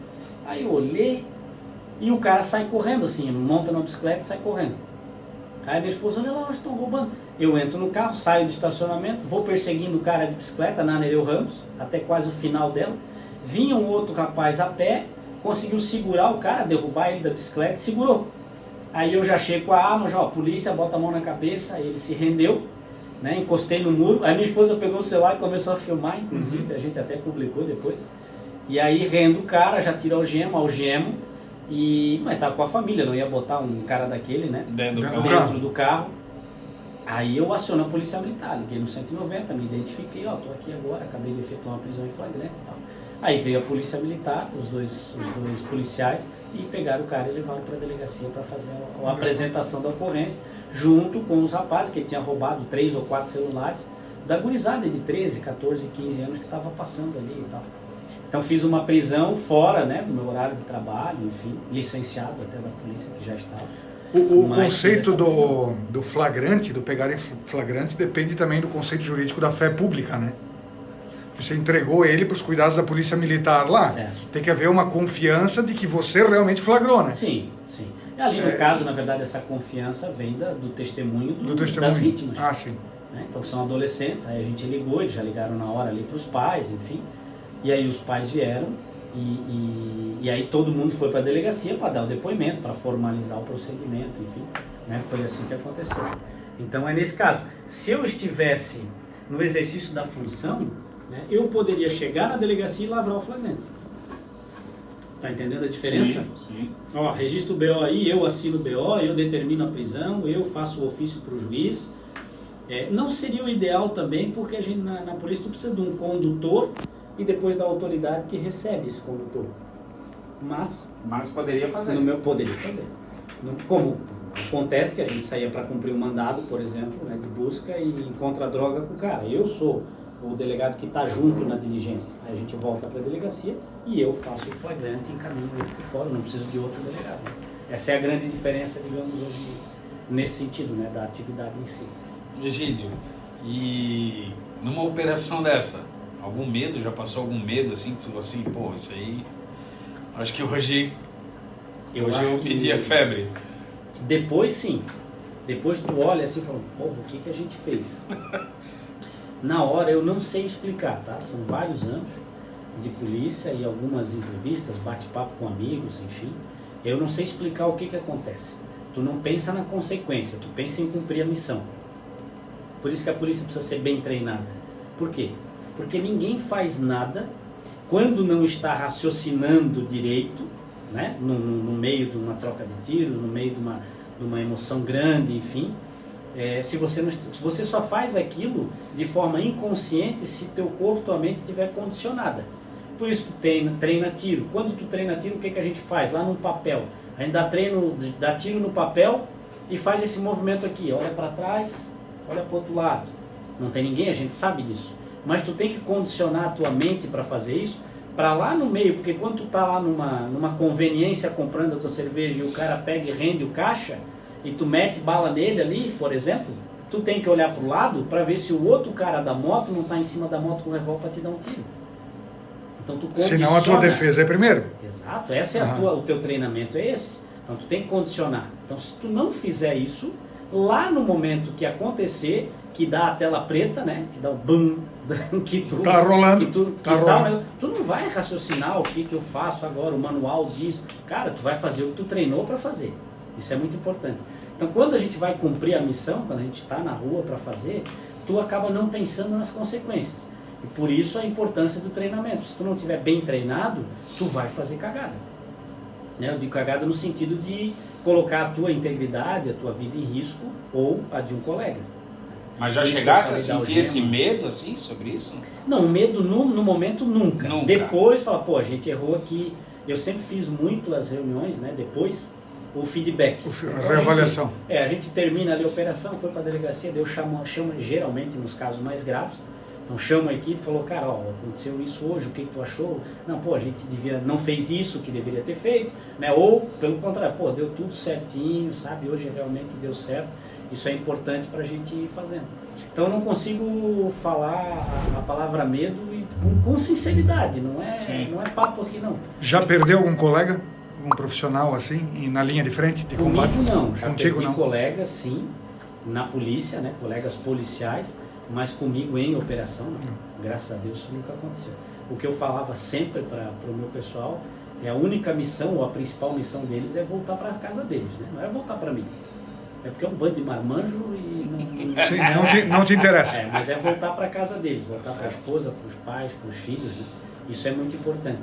Aí eu olhei e o cara sai correndo assim, monta na bicicleta e sai correndo. Aí minha esposa, olha lá, estão roubando. Eu entro no carro, saio do estacionamento, vou perseguindo o cara de bicicleta na Nereu Ramos, até quase o final dela. Vinha um outro rapaz a pé, conseguiu segurar o cara, derrubar ele da bicicleta e segurou. Aí eu já chego com a arma, já, ó, polícia, bota a mão na cabeça, aí ele se rendeu, né, encostei no muro. Aí minha esposa pegou o celular e começou a filmar, inclusive, a gente até publicou depois. E aí rendo o cara, já tira algemo, mas estava com a família, não ia botar um cara daquele, né, dentro do carro. Aí eu aciono a polícia militar, liguei no 190, me identifiquei, ó, tô aqui agora, acabei de efetuar uma prisão em flagrante e tal. Aí veio a polícia militar, os dois policiais, e pegaram o cara e levaram para a delegacia para fazer a apresentação da ocorrência, junto com os rapazes que tinham roubado 3 ou 4 celulares, da gurizada de 13, 14, 15 anos que estava passando ali e tal. Então fiz uma prisão fora, né, do meu horário de trabalho, enfim, licenciado até da polícia que já estava. O conceito do flagrante, do pegar em flagrante, depende também do conceito jurídico da fé pública, né? Você entregou ele para os cuidados da polícia militar lá. Certo. Tem que haver uma confiança de que você realmente flagrou, né? Sim, sim. E ali no caso, na verdade, essa confiança vem do testemunho das vítimas. Ah, sim. Né? Então são adolescentes, aí a gente ligou, eles já ligaram na hora ali para os pais, enfim. E aí os pais vieram e aí todo mundo foi para a delegacia para dar o depoimento, para formalizar o procedimento, enfim. Né? Foi assim que aconteceu. Então é nesse caso. Se eu estivesse no exercício da função, né, eu poderia chegar na delegacia e lavrar o flagrante. Tá entendendo a diferença? Sim, sim. Ó, registro o BO aí, eu assino o BO, eu determino a prisão, eu faço o ofício para o juiz. Não seria o ideal também, porque a gente na polícia precisa de um condutor e depois da autoridade que recebe esse condutor. Mas poderia fazer. No meu poderia fazer. Como acontece que a gente saía para cumprir um mandado, por exemplo, né, de busca e encontra droga com o cara. Eu sou o delegado que está junto na diligência. Aí a gente volta para a delegacia e eu faço o flagrante e encaminho ele por fora, não preciso de outro delegado. Essa é a grande diferença, digamos, hoje, nesse sentido, né, da atividade em si. Egídio, e numa operação dessa, algum medo? Já passou algum medo assim? Tu assim, pô, isso aí, acho que hoje eu pedi a febre. Depois sim. Depois tu olha assim e fala, pô, o que a gente fez? Na hora eu não sei explicar, tá? São vários anos de polícia e algumas entrevistas, bate-papo com amigos, enfim. Eu não sei explicar o que acontece. Tu não pensa na consequência, tu pensa em cumprir a missão. Por isso que a polícia precisa ser bem treinada. Por quê? Porque ninguém faz nada quando não está raciocinando direito, né? No meio de uma troca de tiros, no meio de uma emoção grande, enfim. Se você só faz aquilo de forma inconsciente se teu corpo, tua mente estiver condicionada. Por isso tu treina tiro. Quando tu treina tiro, o que a gente faz? Lá no papel. A gente dá tiro no papel e faz esse movimento aqui. Olha para trás, olha para o outro lado. Não tem ninguém, a gente sabe disso. Mas tu tem que condicionar a tua mente para fazer isso, para lá no meio, porque quando tu tá lá numa conveniência comprando a tua cerveja e o cara pega e rende o caixa, e tu mete bala nele ali, por exemplo, tu tem que olhar pro lado para ver se o outro cara da moto não tá em cima da moto com o revólver para te dar um tiro. Então tu condiciona. Senão a tua defesa é primeiro. Exato, essa é o teu treinamento é esse. Então tu tem que condicionar. Então se tu não fizer isso, lá no momento que acontecer, que dá a tela preta, né, que dá o bum, que tu tá rolando, tu não vai raciocinar o que eu faço agora, o manual diz, cara, tu vai fazer o que tu treinou para fazer. Isso é muito importante. Então quando a gente vai cumprir a missão, quando a gente está na rua para fazer, tu acaba não pensando nas consequências. E por isso a importância do treinamento. Se tu não estiver bem treinado, tu vai fazer cagada. Né? Eu digo cagada no sentido de colocar a tua integridade, a tua vida em risco ou a de um colega. Mas já chegasse a sentir esse medo assim sobre isso? Não, medo no momento nunca. Nunca. Depois fala, pô, a gente errou aqui. Eu sempre fiz muito as reuniões, né? Depois o feedback. A reavaliação. A gente termina ali a operação, foi para a delegacia, daí eu chamo geralmente nos casos mais graves. Então chama a equipe e falou, cara, ó, aconteceu isso hoje, o que tu achou? Não, pô, a gente não fez isso que deveria ter feito, né? Ou, pelo contrário, pô, deu tudo certinho, sabe? Hoje realmente deu certo. Isso é importante para a gente ir fazendo. Então eu não consigo falar a palavra medo com sinceridade, não é papo aqui não. Já perdeu algum colega, um profissional assim, na linha de frente de combate? Comigo não, já Contigo perdi não? colegas sim, na polícia, né? Colegas policiais, mas comigo em operação não. Graças a Deus isso nunca aconteceu. O que eu falava sempre para o meu pessoal é a única missão, ou a principal missão deles é voltar para a casa deles, né? Não é voltar para mim. É porque é um bando de marmanjo e Sim, não te interessa. Mas é voltar para a casa deles, voltar para a esposa, para os pais, para os filhos, né? Isso é muito importante.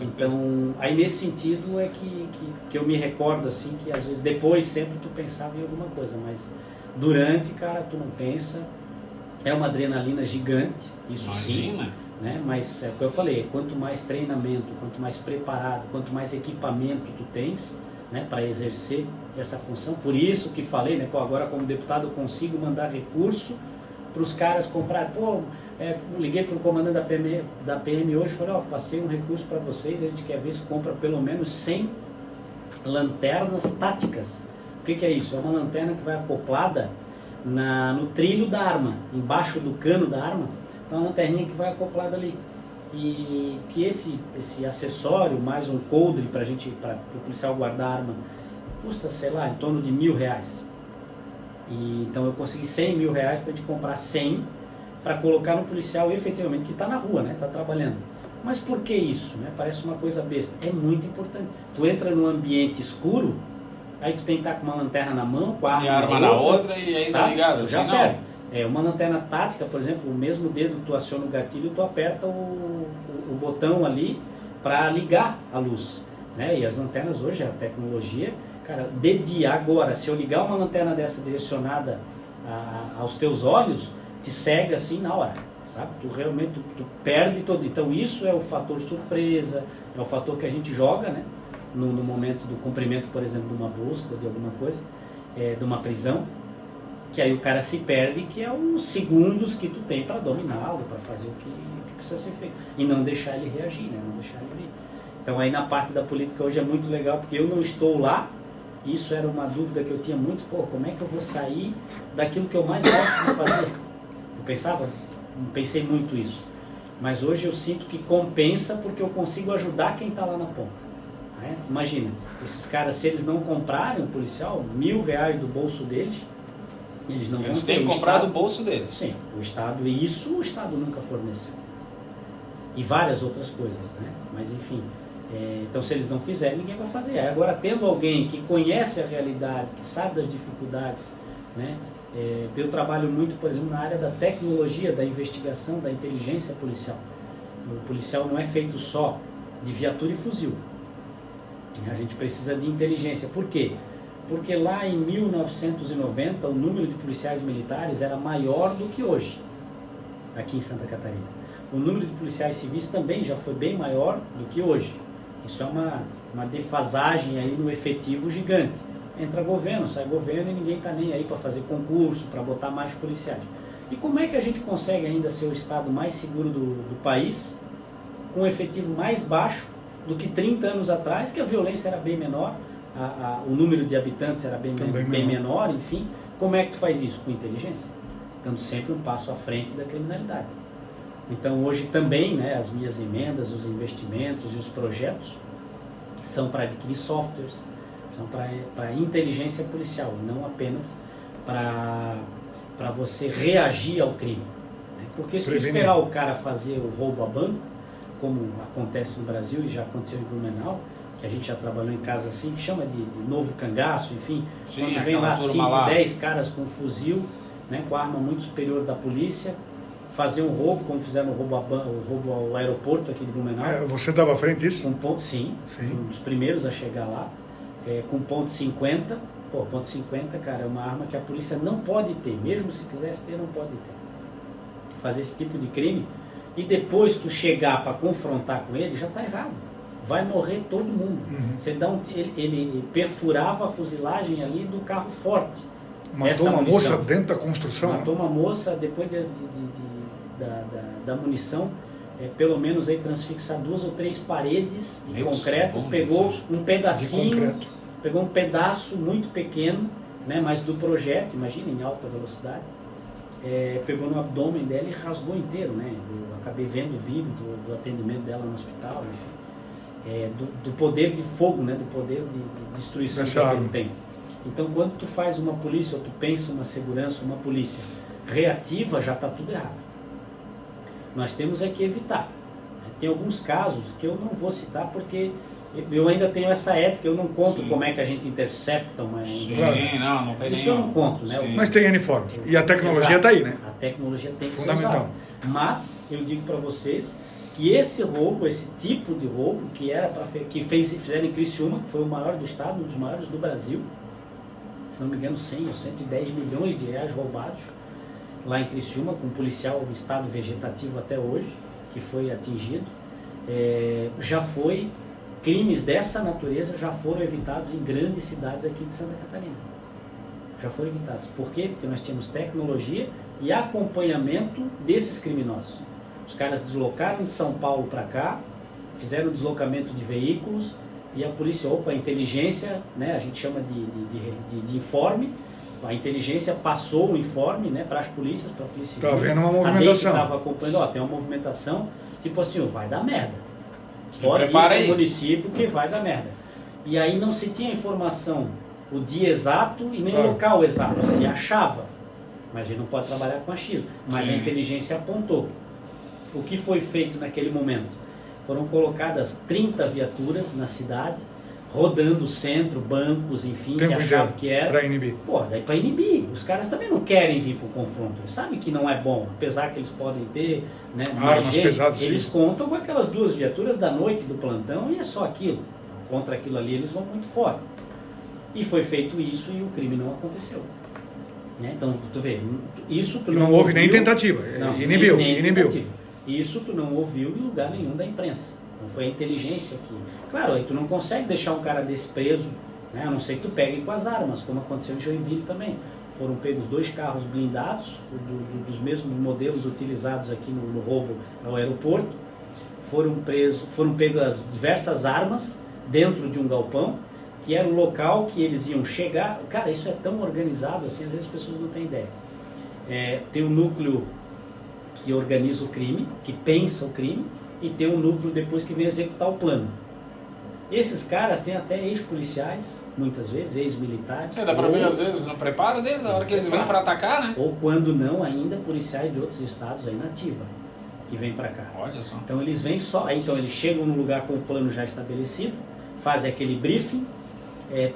Então, aí nesse sentido é que eu me recordo assim, que às vezes depois sempre tu pensava em alguma coisa, mas durante, cara, tu não pensa. É uma adrenalina gigante, isso Imagina. Sim, né? Mas é o que eu falei, quanto mais treinamento, quanto mais preparado, quanto mais equipamento tu tens, né, para exercer essa função, por isso que falei, né, pô, agora como deputado eu consigo mandar recurso para os caras comprar, pô, liguei para o comandante da PM hoje, falei, ó, passei um recurso para vocês, a gente quer ver se compra pelo menos 100 lanternas táticas. O que é isso? É uma lanterna que vai acoplada no trilho da arma, embaixo do cano da arma, então é uma lanterninha que vai acoplada ali. E que esse acessório, mais um coldre para o policial guardar a arma, custa, sei lá, em torno de R$1.000. E, então eu consegui R$100 mil para a gente comprar 100 para colocar no policial efetivamente que está na rua, né? Está trabalhando. Mas por que isso? Né? Parece uma coisa besta. É muito importante. Tu entra num ambiente escuro, aí tu tem que estar com uma lanterna na mão, com a arma na outra e aí tá ligado. Assim, já perde. Uma lanterna tática, por exemplo, o mesmo dedo que tu aciona o gatilho, tu aperta o botão ali para ligar a luz. Né? E as lanternas hoje, a tecnologia, cara, de dia agora, se eu ligar uma lanterna dessa direcionada aos teus olhos, te cega assim na hora, sabe? Tu realmente tu perde todo. Então isso é o fator surpresa, é o fator que a gente joga, né? No momento do cumprimento, por exemplo, de uma busca ou de alguma coisa, de uma prisão, que aí o cara se perde, que é os segundos que tu tem para dominá-lo, para fazer o que precisa ser feito. E não deixar ele reagir, né? Não deixar ele vir. Então aí na parte da política hoje é muito legal, porque eu não estou lá, isso era uma dúvida que eu tinha muito, pô, como é que eu vou sair daquilo que eu mais gosto de fazer? Eu pensei muito isso. Mas hoje eu sinto que compensa porque eu consigo ajudar quem está lá na ponta. Né? Imagina, esses caras, se eles não comprarem o policial, R$1.000 do bolso deles, eles não vão ter. Eles têm que comprar do bolso deles. Sim, o Estado, e isso o Estado nunca forneceu. E várias outras coisas, né? Mas enfim, então se eles não fizerem, ninguém vai fazer. Agora, tendo alguém que conhece a realidade, que sabe das dificuldades, né? Eu trabalho muito, por exemplo, na área da tecnologia, da investigação, da inteligência policial. O policial não é feito só de viatura e fuzil. A gente precisa de inteligência. Por quê? Porque lá em 1990 o número de policiais militares era maior do que hoje, aqui em Santa Catarina. O número de policiais civis também já foi bem maior do que hoje. Isso é uma defasagem aí no efetivo gigante. Entra governo, sai governo e ninguém está nem aí para fazer concurso, para botar mais policiais. E como é que a gente consegue ainda ser o estado mais seguro do país, com um efetivo mais baixo do que 30 anos atrás, que a violência era bem menor, o número de habitantes era bem menor, enfim. Como é que tu faz isso? Com inteligência. Estando sempre um passo à frente da criminalidade. Então hoje também, né, as minhas emendas, os investimentos e os projetos são para adquirir softwares, são para inteligência policial, não apenas para você reagir ao crime. Né? Porque se tu esperar o cara fazer o roubo a banco, como acontece no Brasil e já aconteceu em Blumenau, que a gente já trabalhou em casos assim, que chama de novo cangaço, enfim, sim, quando vem lá 5, 10 caras com fuzil, né, com a arma muito superior da polícia, fazer um roubo, como fizeram o roubo ao aeroporto aqui de Blumenau. Você estava à frente disso? Com ponto, sim, fui um dos primeiros a chegar lá, com ponto .50. Pô, ponto .50, cara, é uma arma que a polícia não pode ter, mesmo se quisesse ter, não pode ter. Fazer esse tipo de crime, e depois tu chegar para confrontar com ele, já está errado. Vai morrer todo mundo. Você dá ele perfurava a fuzilagem ali do carro forte. Matou uma moça dentro da construção? Matou uma moça depois da munição, pelo menos aí transfixar 2 ou 3 paredes de concreto, pegou um pedacinho, pegou um pedaço muito pequeno, né, mas do projétil, imagina, em alta velocidade, pegou no abdômen dela e rasgou inteiro, né? Eu acabei vendo o vídeo do atendimento dela no hospital, enfim, do poder de fogo, né, do poder de destruição que ele tem. Então, quando tu faz uma polícia, ou tu pensa uma segurança, uma polícia reativa, já está tudo errado. Nós temos que evitar. Tem alguns casos que eu não vou citar porque eu ainda tenho essa ética, eu não conto como é que a gente intercepta uma... não tem isso eu não conto, né? Mas tem uniformes. E a tecnologia está aí, né? A tecnologia tem que ser fundamental. usada. Mas eu digo para vocês que esse roubo, esse tipo de roubo fizeram em Criciúma, que foi o maior do estado, um dos maiores do Brasil, se não me engano 100 ou 110 milhões de reais roubados lá em Criciúma, com um policial em estado vegetativo até hoje, que foi atingido. Crimes dessa natureza já foram evitados em grandes cidades aqui de Santa Catarina. Já foram evitados. Por quê? Porque nós tínhamos tecnologia e acompanhamento desses criminosos. Os caras deslocaram de São Paulo para cá, fizeram o deslocamento de veículos e a polícia, a inteligência, né, a gente chama de informe, a inteligência passou o informe, né, para as polícias, para a polícia. Está havendo uma movimentação. Estava acompanhando, tem uma movimentação, tipo assim, vai dar merda. Pode ir para o município que vai dar merda. E aí não se tinha informação, o dia exato e nem o local exato, se achava. Mas a gente não pode trabalhar com achismo. Mas a inteligência apontou. O que foi feito naquele momento? Foram colocadas 30 viaturas na cidade, rodando o centro, bancos, enfim, que achavam que era. Para inibir. Daí para inibir. Os caras também não querem vir para o confronto. Eles sabem que não é bom, apesar que eles podem ter, né, armas pesadas. Eles contam com aquelas 2 viaturas da noite do plantão e é só aquilo. Contra aquilo ali eles vão muito forte. E foi feito isso e o crime não aconteceu. Né? Então, tu vê, isso tu não houve nem tentativa. Inibiu. Tentativa. Isso tu não ouviu em lugar nenhum da imprensa. Então foi a inteligência que... Claro, aí tu não consegue deixar um cara desse preso, né? A não ser que tu pegue com as armas, como aconteceu em Joinville também. Foram pegos 2 carros blindados, dos mesmos modelos utilizados aqui no roubo ao aeroporto. Foram pegas diversas armas dentro de um galpão, que era o local que eles iam chegar. Cara, isso é tão organizado assim, às vezes as pessoas não têm ideia. Tem um núcleo que organiza o crime, que pensa o crime, e tem um núcleo depois que vem executar o plano. Esses caras têm até ex-policiais, muitas vezes, ex-militares. Dá pra ver às vezes no preparo deles, a hora que eles vêm para atacar, né? Ou quando não, ainda policiais de outros estados aí na ativa, que vêm para cá. Olha só. Então eles vêm então eles chegam no lugar com o plano já estabelecido, fazem aquele briefing,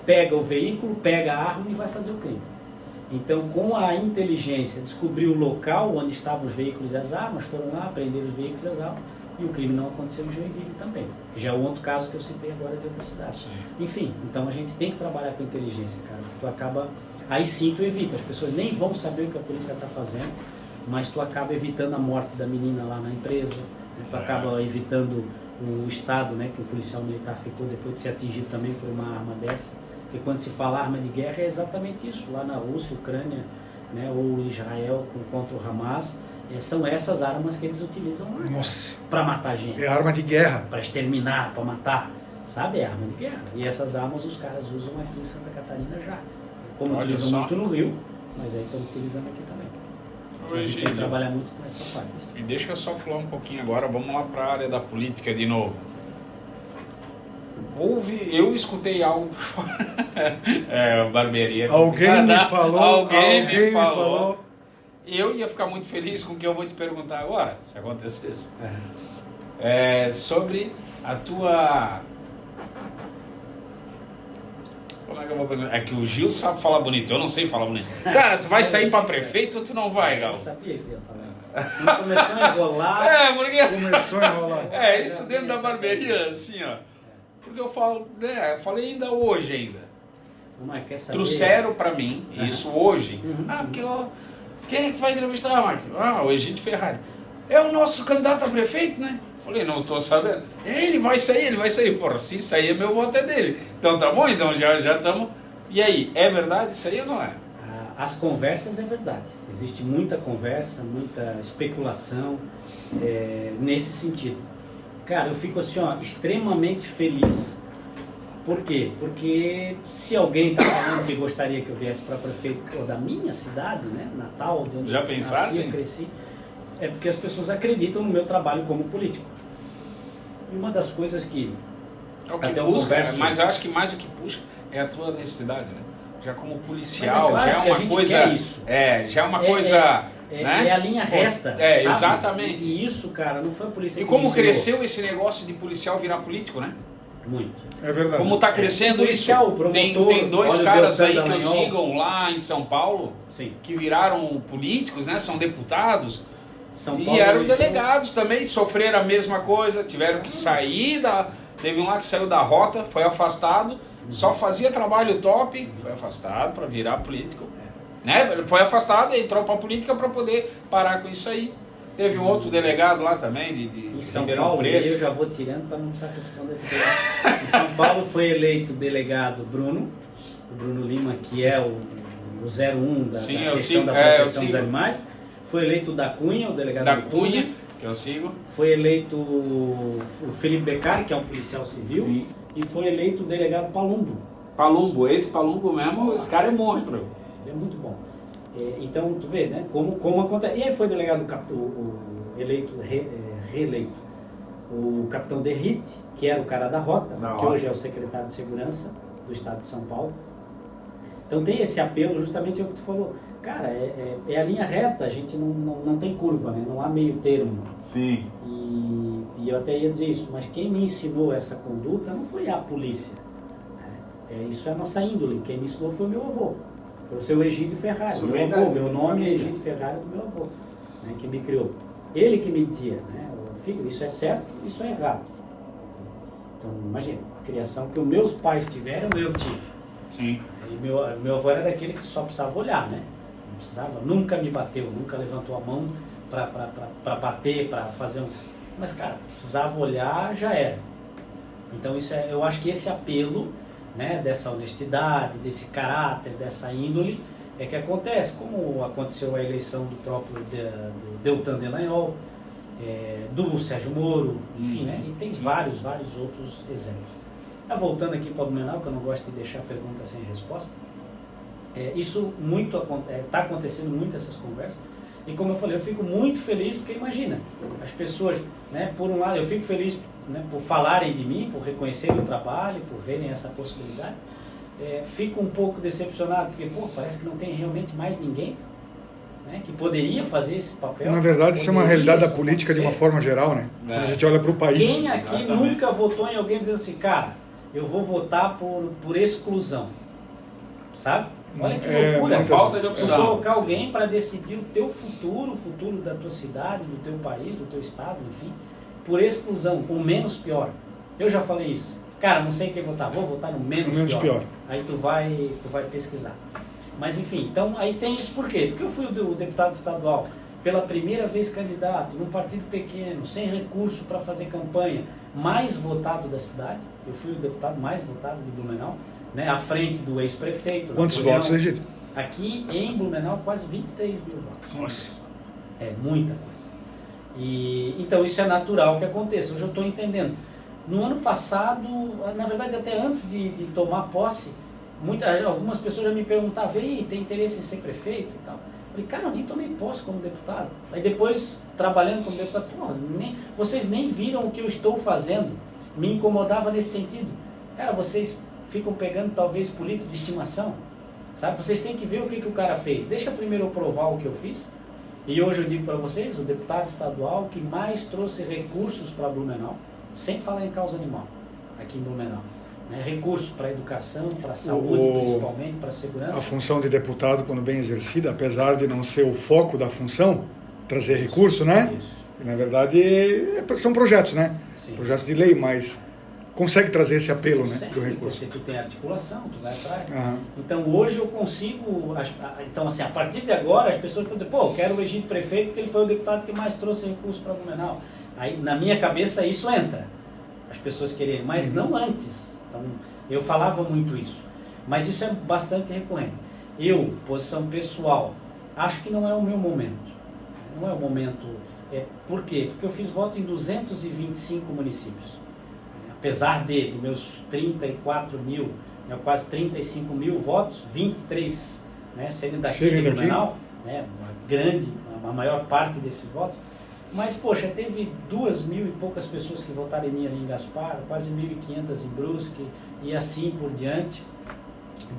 pega o veículo, pega a arma e vai fazer o crime. Então, com a inteligência, descobriu o local onde estavam os veículos e as armas, foram lá, prenderam os veículos e as armas, e o crime não aconteceu em Joinville também. Já é um outro caso que eu citei agora de outra cidade. Sim. Enfim, então a gente tem que trabalhar com inteligência, cara. Tu acaba, aí sim tu evita, as pessoas nem vão saber o que a polícia está fazendo, mas tu acaba evitando a morte da menina lá na empresa, né? Tu acaba evitando o estado, né, que o policial militar ficou depois de ser atingido também por uma arma dessa. Porque quando se fala arma de guerra é exatamente isso. Lá na Rússia, Ucrânia, né, ou Israel contra o Hamas, são essas armas que eles utilizam lá para matar gente. É arma de guerra. Para exterminar, para matar. Sabe? É arma de guerra. E essas armas os caras usam aqui em Santa Catarina já. Como Olha utilizam só. muito no Rio, mas aí estão utilizando aqui também. Então, a gente tem que trabalhar muito com essa parte. E deixa eu só pular um pouquinho agora, vamos lá para a área da política de novo. Eu escutei algo barbearia. Alguém me falou. Eu ia ficar muito feliz com o que eu vou te perguntar agora, se acontecesse. Sobre a tua... Como é que eu vou perguntar? É que o Gil sabe falar bonito, eu não sei falar bonito. Cara, tu vai sair para prefeito ou tu não vai, Gal? Eu sabia que ia falar isso. Não começou a enrolar. Porque... Começou a enrolar. Isso dentro da barbearia, assim, ó. Porque eu falo, falei ainda hoje ainda. Mas quer saber? Trouxeram pra mim isso hoje. Porque quem é que tu vai entrevistar, Marcos? O Egídio Ferrari. É o nosso candidato a prefeito, né? Falei, não tô sabendo. Ele vai sair. Porra, se sair, meu voto é dele. Então tá bom, então já estamos. E aí, é verdade isso aí ou não é? As conversas é verdade. Existe muita conversa, muita especulação nesse sentido. Cara, eu fico assim, extremamente feliz. Por quê? Porque se alguém está falando que gostaria que eu viesse para prefeito da minha cidade, né, Natal, de onde já eu pensasse? nasci, eu cresci, é porque as pessoas acreditam no meu trabalho como político. E uma das coisas que... É o que até busca, converso, mas eu acho que mais o que puxa é a tua necessidade, né? Já como policial, claro já é que a uma gente coisa... quer isso. Já é uma coisa... né? É a linha reta. Sabe? Exatamente. E isso, cara, não foi a polícia E que como me ensinou. cresceu esse negócio de policial virar político, né? Muito. É verdade. Como está crescendo isso? policial, promotor, Tem dois olha o caras Deltan aí que eu Dallagnol. sigam lá em São Paulo, Sim. que viraram políticos, né? São deputados. São E Paulo eram elegeu- delegados também, sofreram a mesma coisa, tiveram que sair da... Teve um lá que saiu da rota, foi afastado, só fazia trabalho top, foi afastado para virar político. Né? Foi afastado e entrou para a política para poder parar com isso aí. Teve um outro delegado lá também, de Em São Ribeirão Paulo, Preto. eu já vou tirando para não precisar responder. Em São Paulo foi eleito delegado Bruno, o Bruno Lima, que é o 01 da Sim, da eu questão sigo, da eu proteção dos sigo. animais. Foi eleito da Cunha, o delegado Da do Cunha, que eu sigo. Foi eleito o Felipe Beccari, que é um policial civil. Sim. E foi eleito o delegado Palumbo. Palumbo, esse Palumbo mesmo, esse cara é monstro. Ele é muito bom. Então, tu vê, né, como acontece. E aí foi delegado reeleito o capitão Derrite, que era o cara da rota, que hoje é o secretário de segurança do estado de São Paulo. Então tem esse apelo, justamente é o que tu falou. Cara, é a linha reta, a gente não tem curva, né? Não há meio termo. Sim. E eu até ia dizer isso, mas quem me ensinou essa conduta não foi a polícia. Isso é a nossa índole. Quem me ensinou foi o meu avô. Foi o seu Egídio Ferrari. Meu nome é Egídio Ferrari do meu avô, né, que me criou. Ele que me dizia, né, filho, isso é certo, isso é errado. Então, imagina, a criação que os meus pais tiveram, eu tive. Sim. E meu avô era daquele que só precisava olhar, né? Não precisava, nunca me bateu, nunca levantou a mão para bater, para fazer um... Mas, cara, precisava olhar, já era. Então, eu acho que esse apelo, né, dessa honestidade, desse caráter, dessa índole, é que acontece, como aconteceu a eleição do próprio do Deltan Dallagnol, do Sérgio Moro, enfim, né? E tem vários outros exemplos. Voltando aqui para o Blumenau, que eu não gosto de deixar pergunta sem resposta, isso está acontecendo muito essas conversas, e como eu falei, eu fico muito feliz, porque imagina, as pessoas, né, por um lado, eu fico feliz, né, por falarem de mim, por reconhecerem o trabalho, por verem essa possibilidade. Fico um pouco decepcionado, porque parece que não tem realmente mais ninguém, né, que poderia fazer esse papel. Na verdade, isso é uma realidade da política de uma forma geral, né? Quando a gente olha para o país. Quem aqui nunca votou em alguém dizendo assim, cara, eu vou votar por exclusão, sabe? Olha que loucura, falta de tu opção. colocar alguém para decidir o teu futuro, o futuro da tua cidade, do teu país, do teu estado, enfim, por exclusão, o menos pior. Eu já falei isso. Cara, não sei quem votar, vou votar no menos pior. Aí tu vai pesquisar. Mas enfim, então aí tem isso por quê? Porque eu fui o deputado estadual, pela primeira vez candidato, num partido pequeno, sem recurso para fazer campanha, mais votado da cidade. Eu fui o deputado mais votado de Blumenau, né, à frente do ex-prefeito. Quantos votos, Egídio? Aqui em Blumenau, quase 23 mil votos. Nossa. É muita coisa. Então isso é natural que aconteça. Hoje eu estou entendendo. No ano passado, na verdade até antes de tomar posse, algumas pessoas já me perguntavam, ei, tem interesse em ser prefeito e tal. Eu falei, cara, eu nem tomei posse como deputado. Aí depois, trabalhando como deputado, vocês nem viram o que eu estou fazendo. Me incomodava nesse sentido. Cara, vocês ficam pegando talvez político de estimação, sabe? Vocês têm que ver o que o cara fez. Deixa primeiro eu provar o que eu fiz. E hoje eu digo para vocês, o deputado estadual que mais trouxe recursos para Blumenau, sem falar em causa animal, aqui em Blumenau. Né? Recursos para educação, para saúde, principalmente, para segurança. A função de deputado, quando bem exercida, apesar de não ser o foco da função, trazer recurso, né? Isso. Na verdade, são projetos, né? Sim. Projetos de lei, mas consegue trazer esse apelo, né, do recurso. Porque tu tem articulação, tu vai atrás. Uhum. Então hoje eu consigo, então assim, a partir de agora as pessoas podem dizer, pô, eu quero o Egídio prefeito porque ele foi o deputado que mais trouxe recursos para Blumenau. Aí na minha cabeça isso entra, as pessoas quererem, mas não antes. Então eu falava muito isso, mas isso é bastante recorrente. Eu, posição pessoal, acho que não é o meu momento. Não é o momento. Por quê? Porque eu fiz voto em 225 municípios. Apesar dos meus 34 mil, quase 35 mil votos, 23 serem daqui de Blumenau, a maior parte desses votos. Mas, poxa, teve 2.000 e poucas pessoas que votaram em mim ali em Gaspar, quase 1.500 em Brusque, e assim por diante.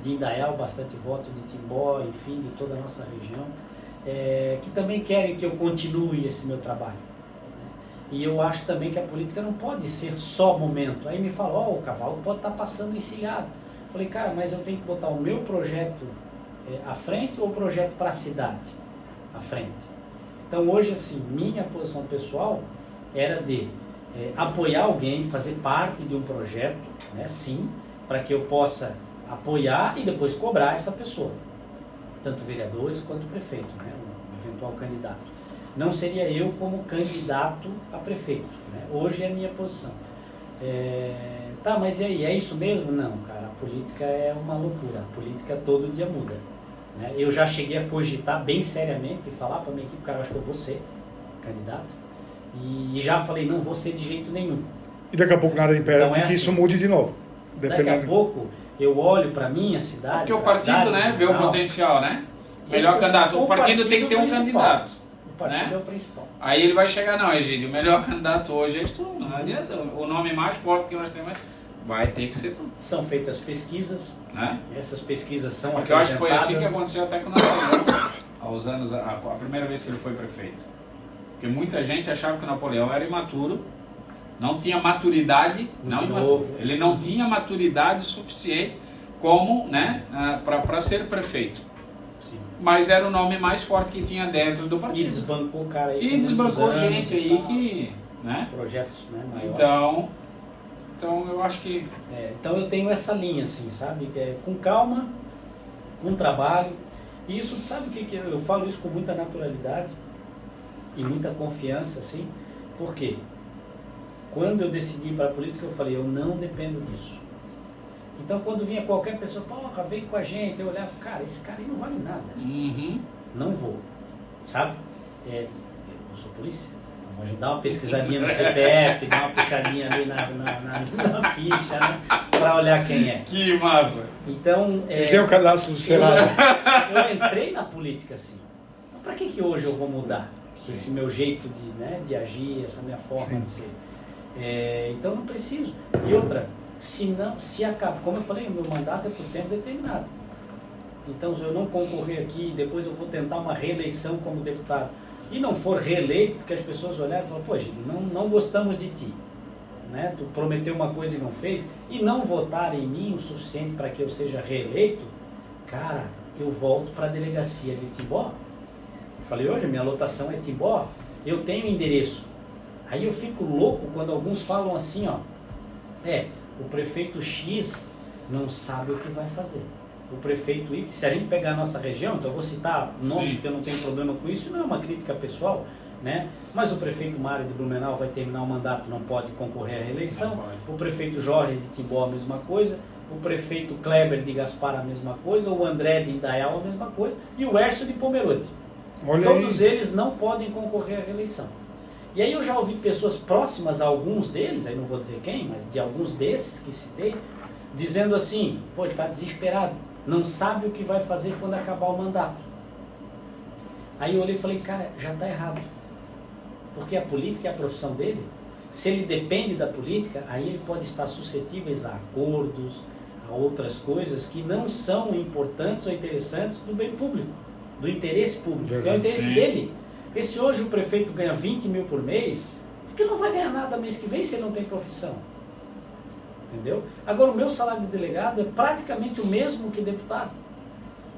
De Indaial, bastante voto, de Timbó, enfim, de toda a nossa região, que também querem que eu continue esse meu trabalho. E eu acho também que a política não pode ser só momento. Aí me falam, o cavalo pode estar passando encilhado. Falei, cara, mas eu tenho que botar o meu projeto à frente ou o projeto para a cidade à frente? Então hoje, assim, minha posição pessoal era de apoiar alguém, fazer parte de um projeto, sim, para que eu possa apoiar e depois cobrar essa pessoa. Tanto vereadores quanto prefeito, um eventual candidato. Não seria eu como candidato a prefeito. Hoje é a minha posição. Tá, mas e aí? É isso mesmo? Não, cara, a política é uma loucura. A política todo dia muda. Eu já cheguei a cogitar bem seriamente e falar para a minha equipe, cara, eu acho que eu vou ser candidato. E já falei, não vou ser de jeito nenhum. E daqui a pouco nada impede Então, que assim, isso mude de novo. Daqui a pouco eu olho para minha cidade. Porque o partido, vê o potencial, Melhor candidato. O partido tem que ter um candidato. O partido é o principal. Aí ele vai chegar, não, Egídio, o melhor candidato hoje és tu. Não adianta. O nome mais forte que nós temos vai ter que ser tu. São feitas pesquisas, essas pesquisas são porque eu acho que foi assim que aconteceu até com o Napoleão, aos anos, a primeira vez que ele foi prefeito. Porque muita gente achava que o Napoleão era imaturo, não tinha maturidade, ele não tinha maturidade suficiente como, para ser prefeito. Sim. Mas era o nome mais forte que tinha dentro do partido. E desbancou o cara aí. E desbancou gente aí que, projetos, maiores. Então eu acho que... então eu tenho essa linha, assim, sabe? Com calma, com trabalho. E isso, sabe o que eu falo isso com muita naturalidade e muita confiança, assim. Por quê? Quando eu decidi ir para a política, eu falei, eu não dependo disso. Então quando vinha qualquer pessoa, porra, vem com a gente, eu olhava, cara, esse cara aí não vale nada. Uhum. Não vou. Sabe? Eu sou polícia. A gente dá uma pesquisadinha no CPF, dá uma puxadinha ali na ficha, para olhar quem é. Que massa! Então, tem o cadastro do Serasa. Eu entrei na política assim. Para que hoje eu vou mudar? Sim. Esse meu jeito de agir, essa minha forma de ser. Então não preciso. E outra, se acaba, como eu falei, o meu mandato é por tempo determinado. Então se eu não concorrer aqui, depois eu vou tentar uma reeleição como deputado, e não for reeleito, porque as pessoas olharam e falaram, pô, gente, não gostamos de ti, tu prometeu uma coisa e não fez, e não votar em mim o suficiente para que eu seja reeleito, cara, eu volto para a delegacia de Timbó. Falei, hoje a minha lotação é Timbó, eu tenho endereço. Aí eu fico louco quando alguns falam assim, ó, o prefeito X não sabe o que vai fazer. O prefeito Y, se a gente pegar a nossa região, então eu vou citar nomes porque eu não tenho problema com isso, não é uma crítica pessoal, né? Mas o prefeito Mário de Blumenau vai terminar o mandato, não pode concorrer à reeleição. O prefeito Jorge de Timbó, a mesma coisa. O prefeito Kleber de Gaspar, a mesma coisa. O André de Indaial, a mesma coisa. E o Hércio de Pomerode. Todos eles não podem concorrer à reeleição. E aí eu já ouvi pessoas próximas a alguns deles, aí não vou dizer quem, mas de alguns desses que citei, dizendo assim, pô, ele está desesperado, não sabe o que vai fazer quando acabar o mandato. Aí eu olhei e falei, cara, já está errado. Porque a política é a profissão dele. Se ele depende da política, aí ele pode estar suscetível a acordos, a outras coisas que não são importantes ou interessantes do bem público, do interesse público, que é o interesse dele. Porque se hoje o prefeito ganha 20 mil por mês, por que não vai ganhar nada mês que vem se ele não tem profissão? Entendeu? Agora o meu salário de delegado é praticamente o mesmo que deputado.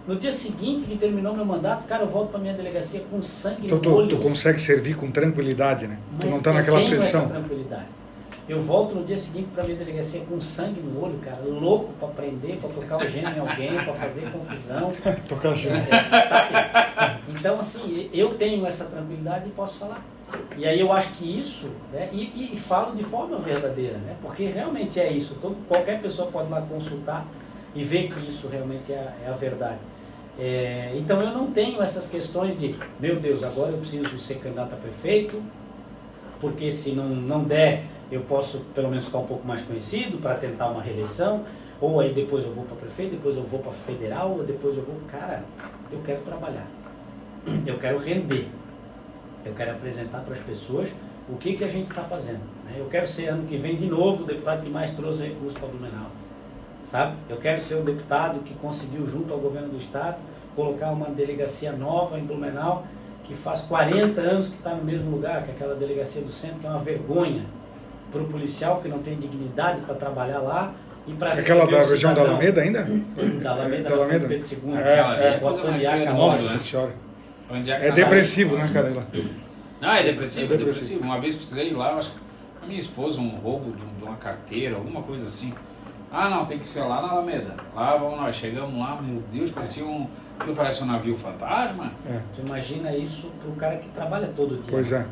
No dia seguinte que terminou meu mandato, cara, eu volto para minha delegacia com sangue no olho. Tu consegue servir com tranquilidade, né? Mas tu não está naquela pressão. Essa tranquilidade. Eu volto no dia seguinte para minha delegacia com sangue no olho, cara, louco para prender, para tocar o gênio em alguém, para fazer confusão. Tocar gênio. Sabe? Então, assim, eu tenho essa tranquilidade e posso falar. E aí eu acho que isso, né, e falo de forma verdadeira, né? Porque realmente é isso. Qualquer pessoa pode ir lá consultar e ver que isso realmente é a verdade. Então eu não tenho essas questões de, meu Deus, agora eu preciso ser candidato a prefeito, porque se não der, eu posso pelo menos ficar um pouco mais conhecido para tentar uma reeleição, ou aí depois eu vou para prefeito, depois eu vou para federal, ou depois eu vou... Cara, eu quero trabalhar, eu quero render, eu quero apresentar para as pessoas o que a gente está fazendo, né? Eu quero ser ano que vem de novo o deputado que mais trouxe recursos para Blumenau. Sabe? Eu quero ser o deputado que conseguiu, junto ao governo do estado, colocar uma delegacia nova em Blumenau, que faz 40 anos que está no mesmo lugar, que é aquela delegacia do centro, que é uma vergonha para o policial que não tem dignidade para trabalhar lá e para aquela da região da Alameda ainda? Da Alameda, da Alameda. Pedro II. Nossa senhora. É depressivo, né, cara? Não, é depressivo. Uma vez precisei ir lá, acho que a minha esposa, um roubo de uma carteira, alguma coisa assim. Ah, não, tem que ser lá na Alameda. Lá vamos nós, chegamos lá, meu Deus, parece um navio fantasma. Tu imagina isso pro cara que trabalha todo dia. Pois é.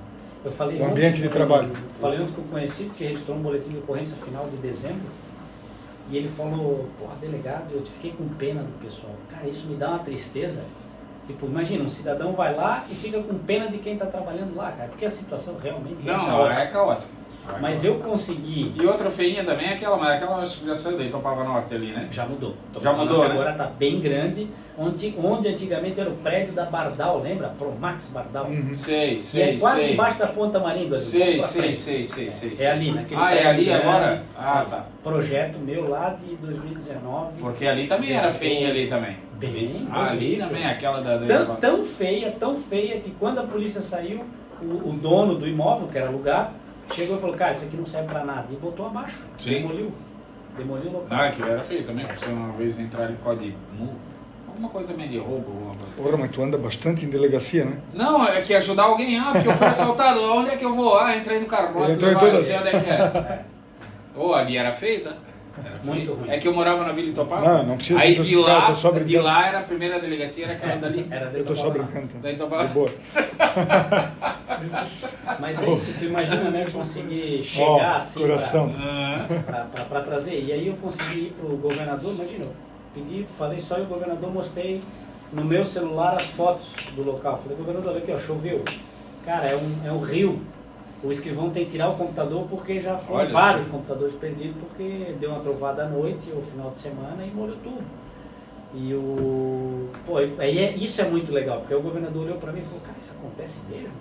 Eu falei o ambiente de trabalho. Falei ontem que eu conheci, porque registrou um boletim de ocorrência final de dezembro. E ele falou, porra, delegado, eu fiquei com pena do pessoal. Cara, isso me dá uma tristeza. Tipo, imagina, um cidadão vai lá e fica com pena de quem está trabalhando lá, cara. Porque a situação realmente é caótica. Mas eu consegui... E outra feinha também é aquela acho que já saiu daí, Topava Norte ali, né? Já mudou. Já mudou, né? Agora está bem grande, onde antigamente era o prédio da Bardal, lembra? Promax Bardal. Sei. E é quase embaixo da Ponta Marinho. Sei. É ali, naquele prédio. É ali grande, agora? Tá. Projeto meu lá de 2019. Porque ali também era feinha ali também. Bem. Ali também, aquela da... Tão feia que quando a polícia saiu, o dono do imóvel, que era alugado, chegou e falou, cara, isso aqui não serve pra nada. E botou abaixo. Sim. Demoliu o local. Ah, aquilo era feio também, porque uma vez entrar em código alguma coisa também de roubo, alguma coisa. Porra, mas tu anda bastante em delegacia, né? Não, é que ajudar alguém, porque eu fui assaltado, onde é que eu vou? Entrei no carro, ele entrou em todas. Sei onde é que é. Ali era feio, tá? Muito ruim. É que eu morava na Vila Itopava. Não precisa aí justificar, de lá era a primeira delegacia, era aquela dali. Eu tô só brincando. Da Itopava. De boa. Mas é isso, tu imagina, né, conseguir chegar assim para trazer. E aí eu consegui ir pro governador, imagina, eu pedi, falei só e o governador mostrei no meu celular as fotos do local. Falei, governador, olha aqui, ó, choveu. Cara, é um rio. O escrivão tem que tirar o computador porque já foram vários computadores perdidos porque deu uma trovada à noite ou final de semana e molhou tudo. E isso é muito legal, porque o governador olhou para mim e falou, cara, isso acontece mesmo?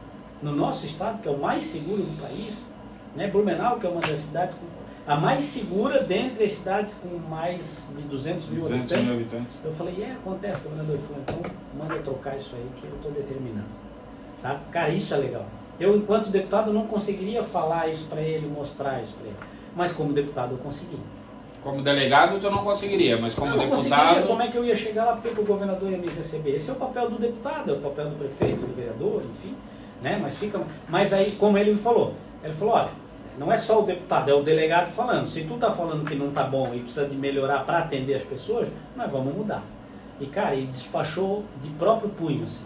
No nosso estado, que é o mais seguro do país, né? Blumenau, que é uma das cidades a mais segura dentre as cidades com mais de 200 mil habitantes. Eu falei, acontece, governador. Ele falou, então manda trocar isso aí que eu estou determinando. Sabe? Cara, isso é legal. Eu, enquanto deputado, não conseguiria falar isso para ele, mostrar isso para ele. Mas como deputado eu consegui. Como delegado tu não conseguiria, mas como Eu não deputado... conseguiria. Como é que eu ia chegar lá? Porque o governador ia me receber? Esse é o papel do deputado, é o papel do prefeito, do vereador, enfim. Né? Mas aí, como ele me falou, olha, não é só o deputado, é o delegado falando. Se tu tá falando que não tá bom e precisa de melhorar para atender as pessoas, nós vamos mudar. E, cara, ele despachou de próprio punho, assim,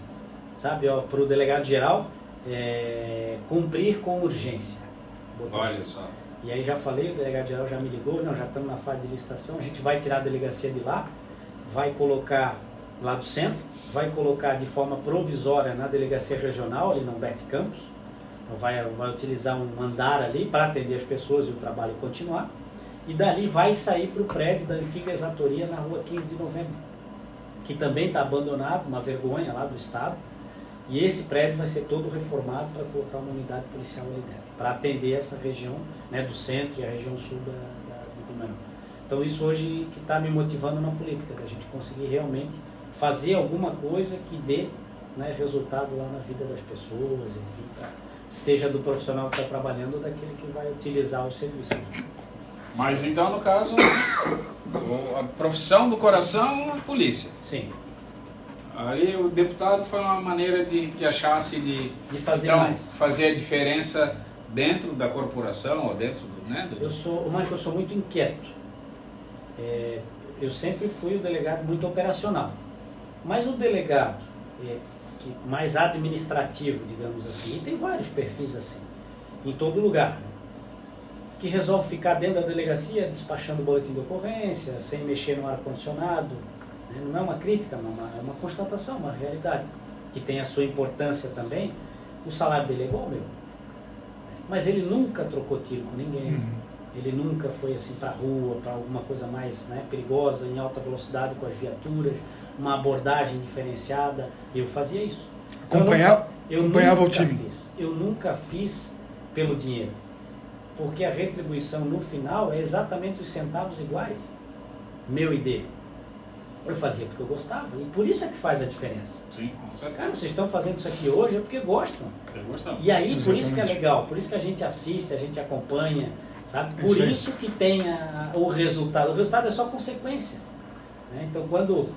sabe, para o delegado geral cumprir com urgência. Olha só. E aí já falei, o delegado geral já me ligou, já estamos na fase de licitação, a gente vai tirar a delegacia de lá, vai colocar lá do centro, vai colocar de forma provisória na delegacia regional, ali no Humberto Campos, então vai utilizar um andar ali para atender as pessoas e o trabalho continuar, e dali vai sair para o prédio da antiga exatoria na rua 15 de novembro, que também está abandonado, uma vergonha lá do estado, e esse prédio vai ser todo reformado para colocar uma unidade policial ali dentro, para atender essa região, né, do centro e a região sul de Blumenau. Então isso hoje que está me motivando na política, da gente conseguir realmente fazer alguma coisa que dê, né, resultado lá na vida das pessoas, enfim, seja do profissional que está trabalhando ou daquele que vai utilizar o serviço. Mas então, no caso, a profissão do coração é a polícia. Sim. Ali o deputado foi uma maneira de achasse de fazer então, mais. Fazer a diferença dentro da corporação ou dentro do... Né, do... Eu sou muito inquieto. Eu sempre fui o delegado muito operacional. Mas o delegado mais administrativo, digamos assim, e tem vários perfis assim, em todo lugar, né, que resolve ficar dentro da delegacia despachando boletim de ocorrência, sem mexer no ar-condicionado. Não é uma crítica, é uma constatação, uma realidade, que tem a sua importância também. O salário dele é igual ao meu. Mas ele nunca trocou tiro com ninguém, ele nunca foi assim para a rua, para alguma coisa mais, né, perigosa, em alta velocidade com as viaturas, uma abordagem diferenciada. Eu fazia isso. Acompanhava o time. Eu nunca fiz pelo dinheiro, porque a retribuição no final é exatamente os centavos iguais, meu e dele. Eu fazia porque eu gostava, e por isso é que faz a diferença. Sim, com certeza. Cara, vocês estão fazendo isso aqui hoje é porque gostam. E aí, por isso que é legal, por isso que a gente assiste, a gente acompanha, sabe? Por isso que tem o resultado. O resultado é só consequência, né? Então, quando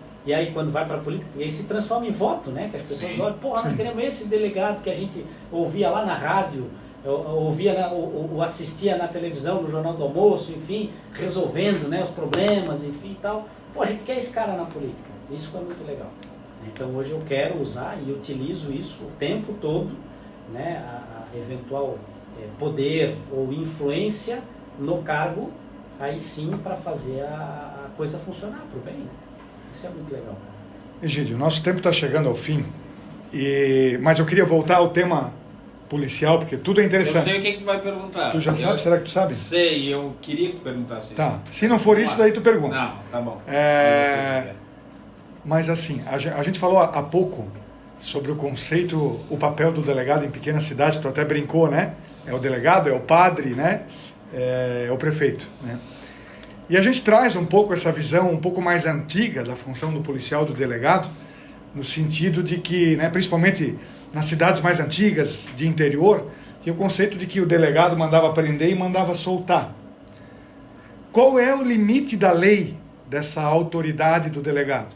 vai para a política, e aí se transforma em voto, né? Que as pessoas olham, porra, nós queremos esse delegado que a gente ouvia lá na rádio, ou assistia na televisão, no Jornal do Almoço, enfim, resolvendo, né, os problemas, enfim e tal. Pô, a gente quer esse cara na política. Isso foi muito legal. Então hoje eu quero usar e utilizo isso o tempo todo, né, a eventual poder ou influência no cargo, aí sim para fazer a coisa funcionar para o bem, né? Isso é muito legal. Egídio, nosso tempo está chegando ao fim, mas eu queria voltar ao tema policial, porque tudo é interessante. Eu sei o que tu vai perguntar. Tu já sabe? Será que tu sabe? Sei, eu queria que tu perguntasse isso. Tá, se não for isso, daí tu pergunta. Não, tá bom. Mas assim, a gente falou há pouco sobre o conceito, o papel do delegado em pequenas cidades, tu até brincou, né? É o delegado, é o padre, né? É o prefeito, né? E a gente traz um pouco essa visão um pouco mais antiga da função do policial, do delegado, no sentido de que, né, principalmente nas cidades mais antigas, de interior, tinha o conceito de que o delegado mandava prender e mandava soltar. Qual é o limite da lei dessa autoridade do delegado?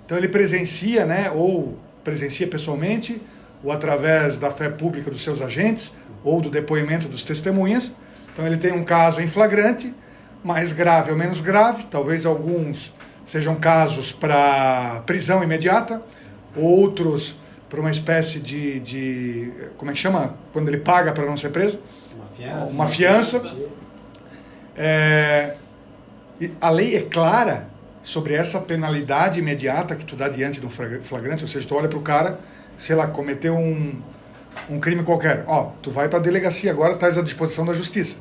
Então ele presencia, né, ou presencia pessoalmente, ou através da fé pública dos seus agentes, ou do depoimento dos testemunhas. Então ele tem um caso em flagrante, mais grave ou menos grave, talvez alguns sejam casos para prisão imediata, outros para uma espécie de como é que chama? Quando ele paga para não ser preso? Uma fiança. A lei é clara sobre essa penalidade imediata que tu dá diante de um flagrante, ou seja, tu olha para o cara, sei lá, cometeu um crime qualquer. Ó, tu vai para a delegacia agora, estás à disposição da justiça.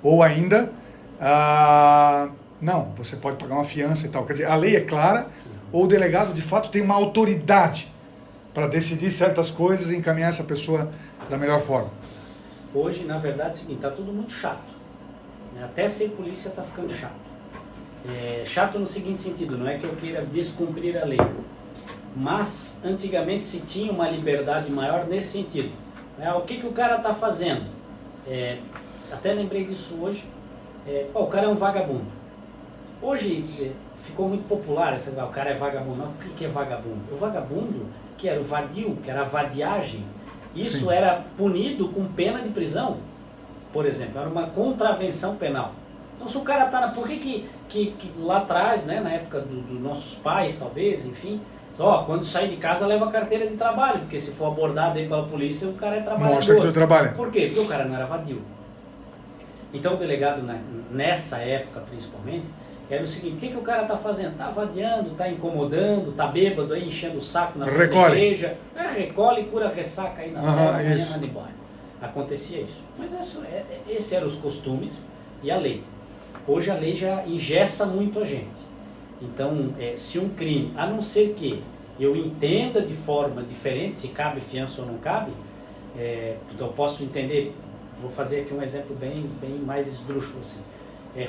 Ou ainda, não, você pode pagar uma fiança e tal. Quer dizer, a lei é clara, ou o delegado de fato tem uma autoridade para decidir certas coisas e encaminhar essa pessoa da melhor forma. Hoje, na verdade, é o seguinte, está tudo muito chato. Até ser polícia está ficando chato. Chato no seguinte sentido, não é que eu queira descumprir a lei, mas antigamente se tinha uma liberdade maior nesse sentido. O que o cara está fazendo? Até lembrei disso hoje. O cara é um vagabundo. Hoje ficou muito popular essa, o cara é vagabundo. Não, o que é vagabundo? O vagabundo, que era o vadio, que era a vadiagem, isso Sim. era punido com pena de prisão, por exemplo, era uma contravenção penal. Então se o cara tá por que lá atrás, né, na época dos nossos pais, talvez, enfim, quando sair de casa leva a carteira de trabalho, porque se for abordado aí pela polícia, o cara é trabalhador. Mostra que tu trabalha. Por quê? Porque o cara não era vadio. Então o delegado, nessa época principalmente, era o seguinte: o que o cara tá fazendo? Tá vadiando, tá incomodando, tá bêbado aí, enchendo o saco na frente da igreja. Recolhe, cura ressaca aí na cela, amanhã manda embora. Acontecia isso. Mas esses eram os costumes e a lei. Hoje a lei já engessa muito a gente. Então, se um crime, a não ser que eu entenda de forma diferente se cabe fiança ou não cabe, então eu posso entender, vou fazer aqui um exemplo bem mais esdrúxulo assim.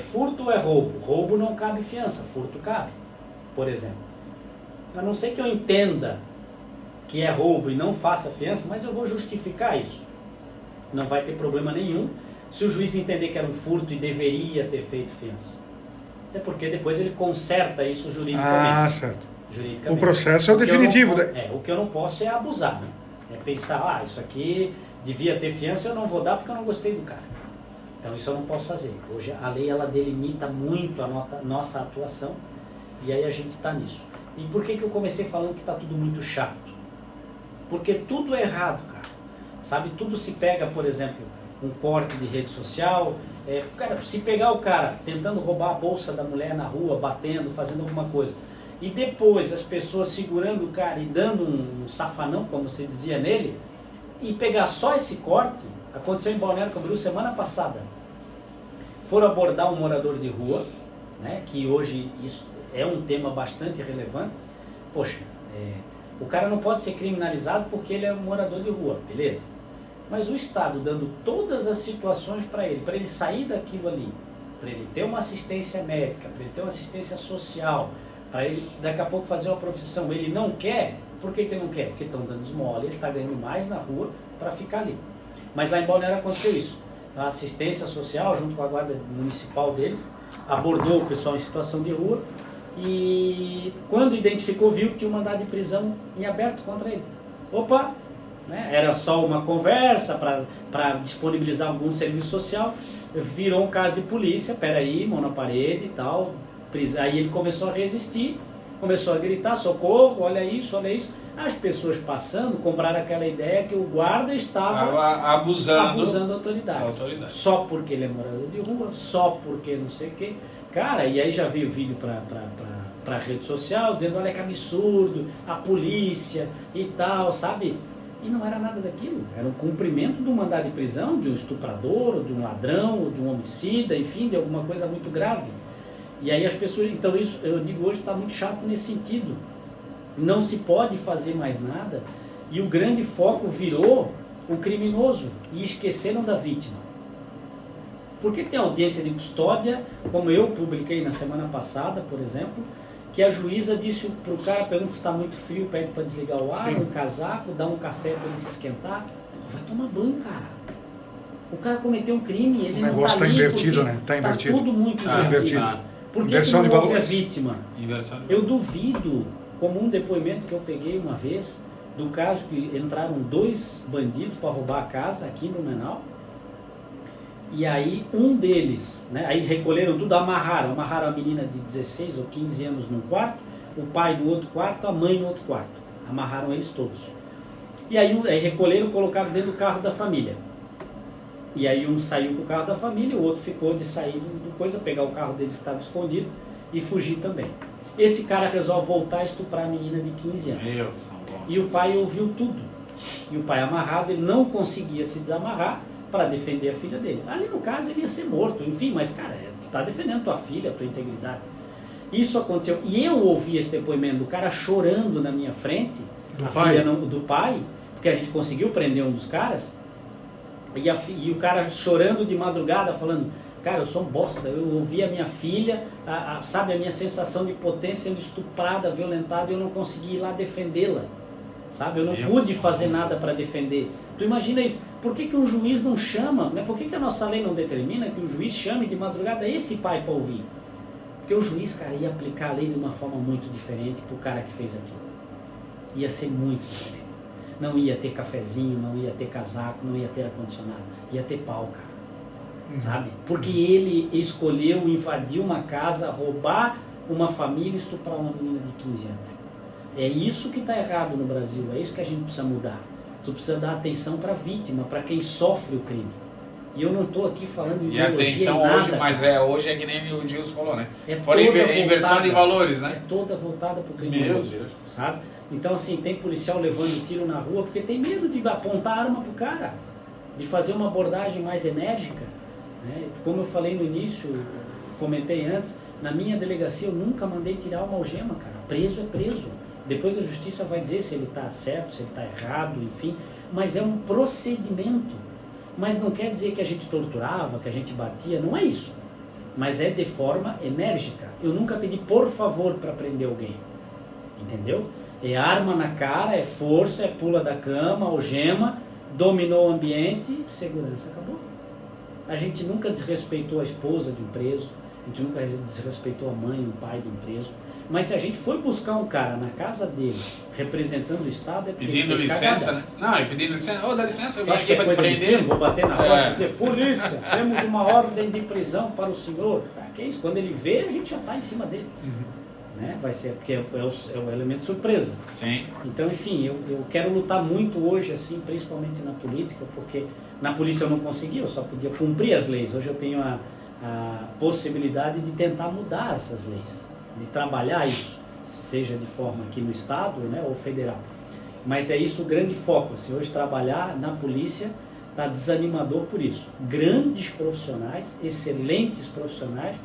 Furto ou é roubo? Roubo não cabe fiança, furto cabe, por exemplo. A não ser que eu entenda que é roubo e não faça fiança, mas eu vou justificar isso. Não vai ter problema nenhum se o juiz entender que era um furto e deveria ter feito fiança. Até porque depois ele conserta isso juridicamente. Ah, certo. Juridicamente. O processo é o definitivo. O que eu não posso é abusar, né? É pensar, isso aqui devia ter fiança, eu não vou dar porque eu não gostei do cara. Então isso eu não posso fazer. Hoje a lei ela delimita muito a nossa atuação e aí a gente está nisso. E por que eu comecei falando que está tudo muito chato? Porque tudo é errado, cara. Sabe, tudo se pega, por exemplo, um corte de rede social, cara, se pegar o cara tentando roubar a bolsa da mulher na rua, batendo, fazendo alguma coisa, e depois as pessoas segurando o cara e dando um safanão, como se dizia nele, e pegar só esse corte, aconteceu em Balneário Camboriú semana passada. Foram abordar um morador de rua, né, que hoje isso é um tema bastante relevante. Poxa, o cara não pode ser criminalizado porque ele é um morador de rua, beleza? Mas o Estado dando todas as situações para ele sair daquilo ali, para ele ter uma assistência médica, para ele ter uma assistência social, para ele daqui a pouco fazer uma profissão, ele não quer. Por que ele não quer? Porque estão dando esmola, ele está ganhando mais na rua para ficar ali. Mas lá em Balneário aconteceu isso. A assistência social, junto com a guarda municipal deles, abordou o pessoal em situação de rua e quando identificou, viu que tinha um mandado de prisão em aberto contra ele. Opa! Né? Era só uma conversa para disponibilizar algum serviço social, virou um caso de polícia, peraí, mão na parede e tal. Aí ele começou a resistir, começou a gritar, socorro, olha isso. As pessoas passando compraram aquela ideia que o guarda estava abusando da autoridade. Só porque ele é morador de rua, só porque não sei o quê. Cara, e aí já veio vídeo para a rede social dizendo, olha que absurdo, a polícia e tal, sabe? E não era nada daquilo, era um cumprimento do mandado de prisão de um estuprador, ou de um ladrão, ou de um homicida, enfim, de alguma coisa muito grave. E aí as pessoas, então isso, eu digo hoje, está muito chato nesse sentido. Não se pode fazer mais nada e o grande foco virou o criminoso e esqueceram da vítima. Porque tem audiência de custódia, como eu publiquei na semana passada, por exemplo, que a juíza disse para o cara, pergunta se está muito frio, pede para desligar o ar, um casaco, dá um café para ele se esquentar. Vai tomar banho, cara. O cara cometeu um crime, ele não está ali. O negócio está invertido, né? Está invertido. Está tudo muito invertido. Por que não houve a vítima? Eu duvido, como um depoimento que eu peguei uma vez, do caso que entraram 2 bandidos para roubar a casa aqui em Blumenau. E aí um deles, né, aí recolheram tudo, amarraram a menina de 16 ou 15 anos num quarto, o pai no outro quarto, a mãe no outro quarto. Amarraram eles todos. E aí recolheram e colocaram dentro do carro da família. E aí um saiu com o carro da família, o outro ficou de sair do coisa, pegar o carro deles que estava escondido e fugir também. Esse cara resolve voltar a estuprar a menina de 15 anos. E o pai ouviu tudo. E o pai amarrado, ele não conseguia se desamarrar para defender a filha dele. Ali no caso ele ia ser morto, enfim, mas cara, tu tá defendendo tua filha, tua integridade. Isso aconteceu. E eu ouvi esse depoimento do cara chorando na minha frente, filha do pai, porque a gente conseguiu prender um dos caras, e o cara chorando de madrugada, falando, cara, eu sou um bosta, eu ouvi a minha filha, sabe, a minha sensação de potência sendo estuprada, violentada, e eu não consegui ir lá defendê-la. Sabe, eu não pude fazer nada para defender. Tu imagina isso? Por que um juiz não chama, né? Por que a nossa lei não determina que o juiz chame de madrugada esse pai para ouvir? Porque o juiz, cara, ia aplicar a lei de uma forma muito diferente pro cara que fez aquilo. Ia ser muito diferente. Não ia ter cafezinho, não ia ter casaco, não ia ter ar-condicionado. Ia ter pau, cara. Sabe? Porque ele escolheu invadir uma casa, roubar uma família e estuprar uma menina de 15 anos. É isso que está errado no Brasil, é isso que a gente precisa mudar. Tu precisa dar atenção para a vítima, para quem sofre o crime. E eu não estou aqui falando em ideologia, atenção nada, hoje, mas cara. hoje é que nem o Gilson falou, né? Toda inversão voltada, de valores, né? É toda voltada para o crime, Meu Deus. sabe? Então, assim, tem policial levando tiro na rua porque tem medo de apontar a arma pro cara, de fazer uma abordagem mais enérgica, né? Como eu falei no início, comentei antes, na minha delegacia eu nunca mandei tirar uma algema, cara. Preso é preso. Depois a justiça vai dizer se ele está certo, se ele está errado, enfim. Mas é um procedimento. Mas não quer dizer que a gente torturava, que a gente batia, não é isso. Mas é de forma enérgica. Eu nunca pedi por favor para prender alguém. Entendeu? É arma na cara, é força, é pula da cama, algema, dominou o ambiente, segurança, acabou. A gente nunca desrespeitou a esposa de um preso, a gente nunca desrespeitou a mãe, o pai de um preso. Mas se a gente foi buscar um cara na casa dele, representando o Estado, é porque Pedindo ele fez licença, cagada. né? Não, e pedindo licença. Ô, dá licença, eu vim Acho que aqui é pra te coisa de prender. filme, vou bater na porta e dizer, polícia, temos uma ordem de prisão para o senhor. Ah, que isso? Quando ele vê, a gente já está em cima dele. Né? Vai ser, porque é o elemento surpresa. Sim. Então, enfim, eu quero lutar muito hoje, assim, principalmente na política, porque na polícia eu não conseguia, eu só podia cumprir as leis. Hoje eu tenho a possibilidade de tentar mudar essas leis, de trabalhar isso, seja de forma aqui no Estado, né, ou federal. Mas é isso o grande foco. Assim, hoje trabalhar na polícia está desanimador por isso. Grandes profissionais, excelentes profissionais,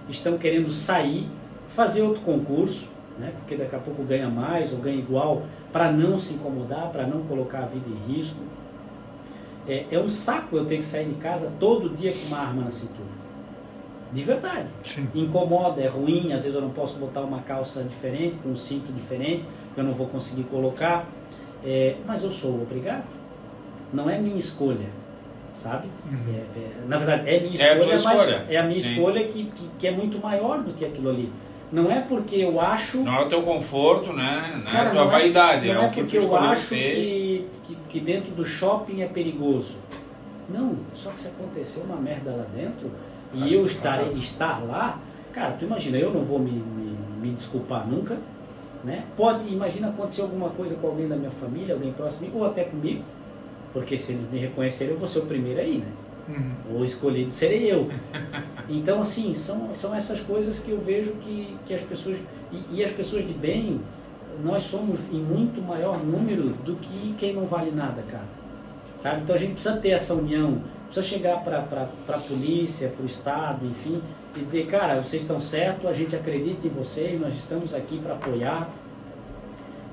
estão querendo sair, fazer outro concurso, né, porque daqui a pouco ganha mais ou ganha igual, para não se incomodar, para não colocar a vida em risco. É um saco eu ter que sair de casa todo dia com uma arma na cintura. De verdade. Sim. Incomoda, é ruim, às vezes eu não posso botar uma calça diferente, com um cinto diferente, que eu não vou conseguir colocar. Mas eu sou obrigado. Não é minha escolha, sabe? Na verdade, é minha escolha, a tua mas escolha. é a minha Sim. escolha que é muito maior do que aquilo ali. Não é porque eu acho... Não é o teu conforto, né? Não é Cara, a tua não vaidade, não é o que tu porque eu escolheu acho ser. que dentro do shopping é perigoso. Não, só que se acontecer uma merda lá dentro Mas e eu claro. estar lá, cara, tu imagina, eu não vou me desculpar nunca, né? Imagina acontecer alguma coisa com alguém da minha família, alguém próximo de mim, ou até comigo, porque se eles me reconhecerem eu vou ser o primeiro aí, né? O escolhido serei eu. Então, assim, são essas coisas que eu vejo que as pessoas, e as pessoas de bem, nós somos em muito maior número do que quem não vale nada, cara. Sabe? Então a gente precisa ter essa união, precisa chegar para a polícia, para o Estado, enfim, e dizer, cara, vocês estão certos, a gente acredita em vocês, nós estamos aqui para apoiar.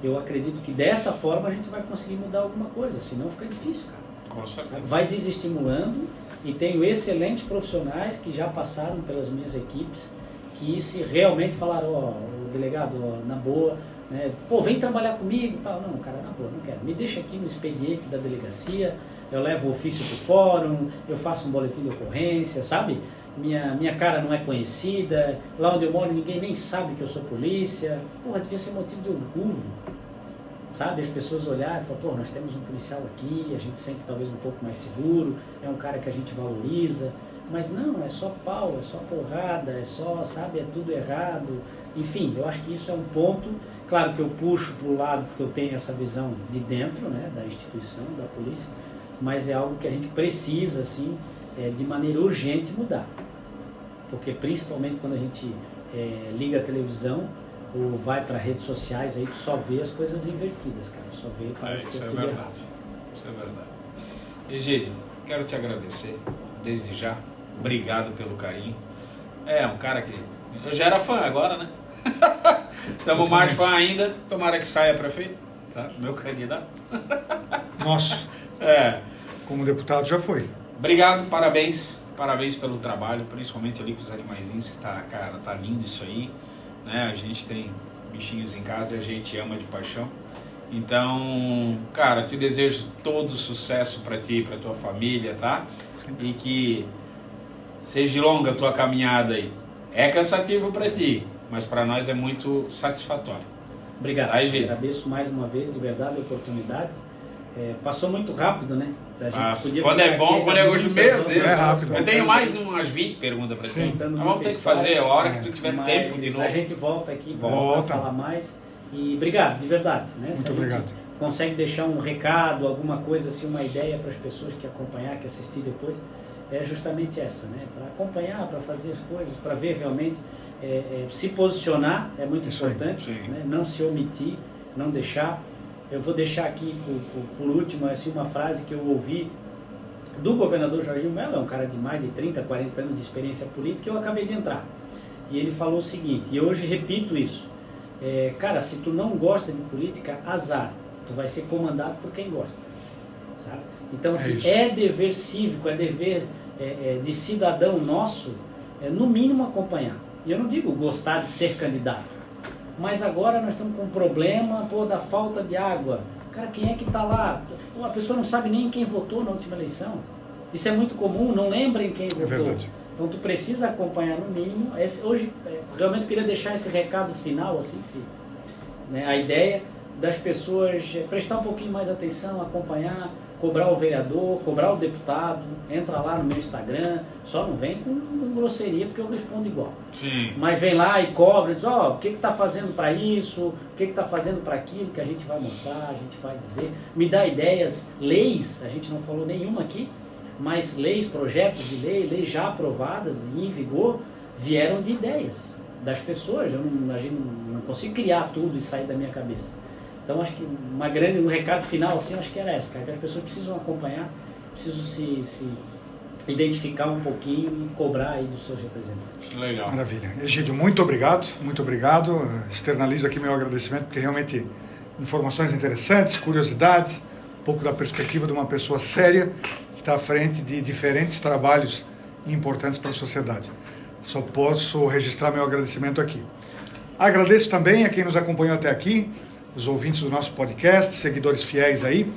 Eu acredito que dessa forma a gente vai conseguir mudar alguma coisa, senão fica difícil, cara. Com certeza. Vai desestimulando, e tenho excelentes profissionais que já passaram pelas minhas equipes, que se realmente falaram, o delegado, na boa, né, pô, vem trabalhar comigo, tal. Não, cara, na boa, não quero. Me deixa aqui no expediente da delegacia, eu levo o ofício pro fórum, eu faço um boletim de ocorrência, sabe? Minha cara não é conhecida, lá onde eu moro ninguém nem sabe que eu sou polícia. Porra, devia ser motivo de orgulho. Sabe, as pessoas olharem e falar, pô, nós temos um policial aqui, a gente sente talvez um pouco mais seguro, é um cara que a gente valoriza, mas não, é só pau, é só porrada, é só, sabe, é tudo errado. Enfim, eu acho que isso é um ponto, claro que eu puxo para o lado porque eu tenho essa visão de dentro, né, da instituição, da polícia, mas é algo que a gente precisa, assim, de maneira urgente mudar. Porque principalmente quando a gente liga a televisão, ou vai para redes sociais, aí tu só vê as coisas invertidas, cara. Só vê, parece que Isso é é tudo verdade. errado. Isso é verdade. Egídio, quero te agradecer desde já. Obrigado pelo carinho. É um cara que... Eu já era fã agora, né? Estamos mais fã ainda. Tomara que saia prefeito, tá? Meu candidato. Nosso, como deputado já foi. Obrigado, parabéns. Parabéns pelo trabalho, principalmente ali com os animaizinhos, que tá, cara, tá lindo isso aí. Né? A gente tem bichinhos em casa e a gente ama de paixão. Então, cara, te desejo todo sucesso para ti e para tua família, tá? E que seja longa a tua caminhada aí. É cansativo para ti, mas para nós é muito satisfatório. Obrigado. Aí, gente. Agradeço mais uma vez, de verdade, a oportunidade. Passou muito rápido, né? A gente podia quando é bom, quando é hoje, meu Deus. É rápido. Eu tenho mais umas 20 perguntas para ti. Sim. Mas vamos ter que fazer a hora que tu tiver Mas tempo de novo. A gente volta aqui, volta a falar mais. E obrigado, de verdade. Né? Muito obrigado. Consegue deixar um recado, alguma coisa, assim, uma ideia para as pessoas que acompanhar, que assistir depois, é justamente essa, né? Para acompanhar, para fazer as coisas, para ver realmente, se posicionar é muito importante, né? Não se omitir, não deixar. Eu vou deixar aqui, por último, assim, uma frase que eu ouvi do governador Jorginho Mello, é um cara de mais de 30, 40 anos de experiência política, eu acabei de entrar. E ele falou o seguinte, e hoje repito isso, cara, se tu não gosta de política, azar, tu vai ser comandado por quem gosta, sabe? Então, assim, é dever cívico, é dever de cidadão nosso, no mínimo acompanhar. E eu não digo gostar de ser candidato, mas agora nós estamos com um problema, da falta de água. Cara, quem é que está lá? A pessoa não sabe nem quem votou na última eleição. Isso é muito comum, não lembrem quem votou. Verdade. Então tu precisa acompanhar no mínimo. Hoje, realmente eu queria deixar esse recado final, assim, né, a ideia das pessoas prestar um pouquinho mais atenção, acompanhar, cobrar o vereador, cobrar o deputado, entra lá no meu Instagram, só não vem com grosseria, porque eu respondo igual. Sim. Mas vem lá e cobra, diz, o que está fazendo para isso, o que está fazendo para aquilo, que a gente vai mostrar, a gente vai dizer, me dá ideias, leis, a gente não falou nenhuma aqui, mas leis, projetos de leis já aprovadas e em vigor, vieram de ideias das pessoas, a gente não consigo criar tudo e sair da minha cabeça. Então acho que um recado final assim, acho que era essa, cara, que as pessoas precisam acompanhar, precisam se identificar um pouquinho e cobrar aí dos seus representantes. Legal. Maravilha. Egídio, muito obrigado, muito obrigado. Externalizo aqui meu agradecimento, porque realmente informações interessantes, curiosidades, um pouco da perspectiva de uma pessoa séria que está à frente de diferentes trabalhos importantes para a sociedade. Só posso registrar meu agradecimento aqui. Agradeço também a quem nos acompanhou até aqui, os ouvintes do nosso podcast, seguidores fiéis aí.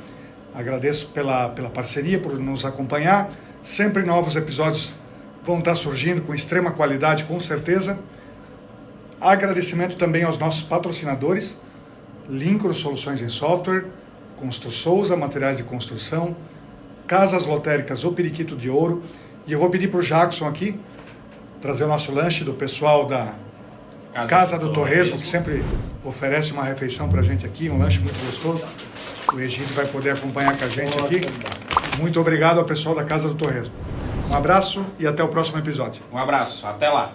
Agradeço pela parceria, por nos acompanhar. Sempre novos episódios vão estar surgindo com extrema qualidade, com certeza. Agradecimento também aos nossos patrocinadores, Lincro Soluções em Software, Constru Souza, Materiais de Construção, Casas Lotéricas O Periquito de Ouro. E eu vou pedir para o Jackson aqui trazer o nosso lanche do pessoal da Casa do Torresmo, que sempre oferece uma refeição para a gente aqui, um lanche muito gostoso. O Egídio vai poder acompanhar com a gente aqui. Muito obrigado ao pessoal da Casa do Torresmo. Um abraço e até o próximo episódio. Um abraço, até lá.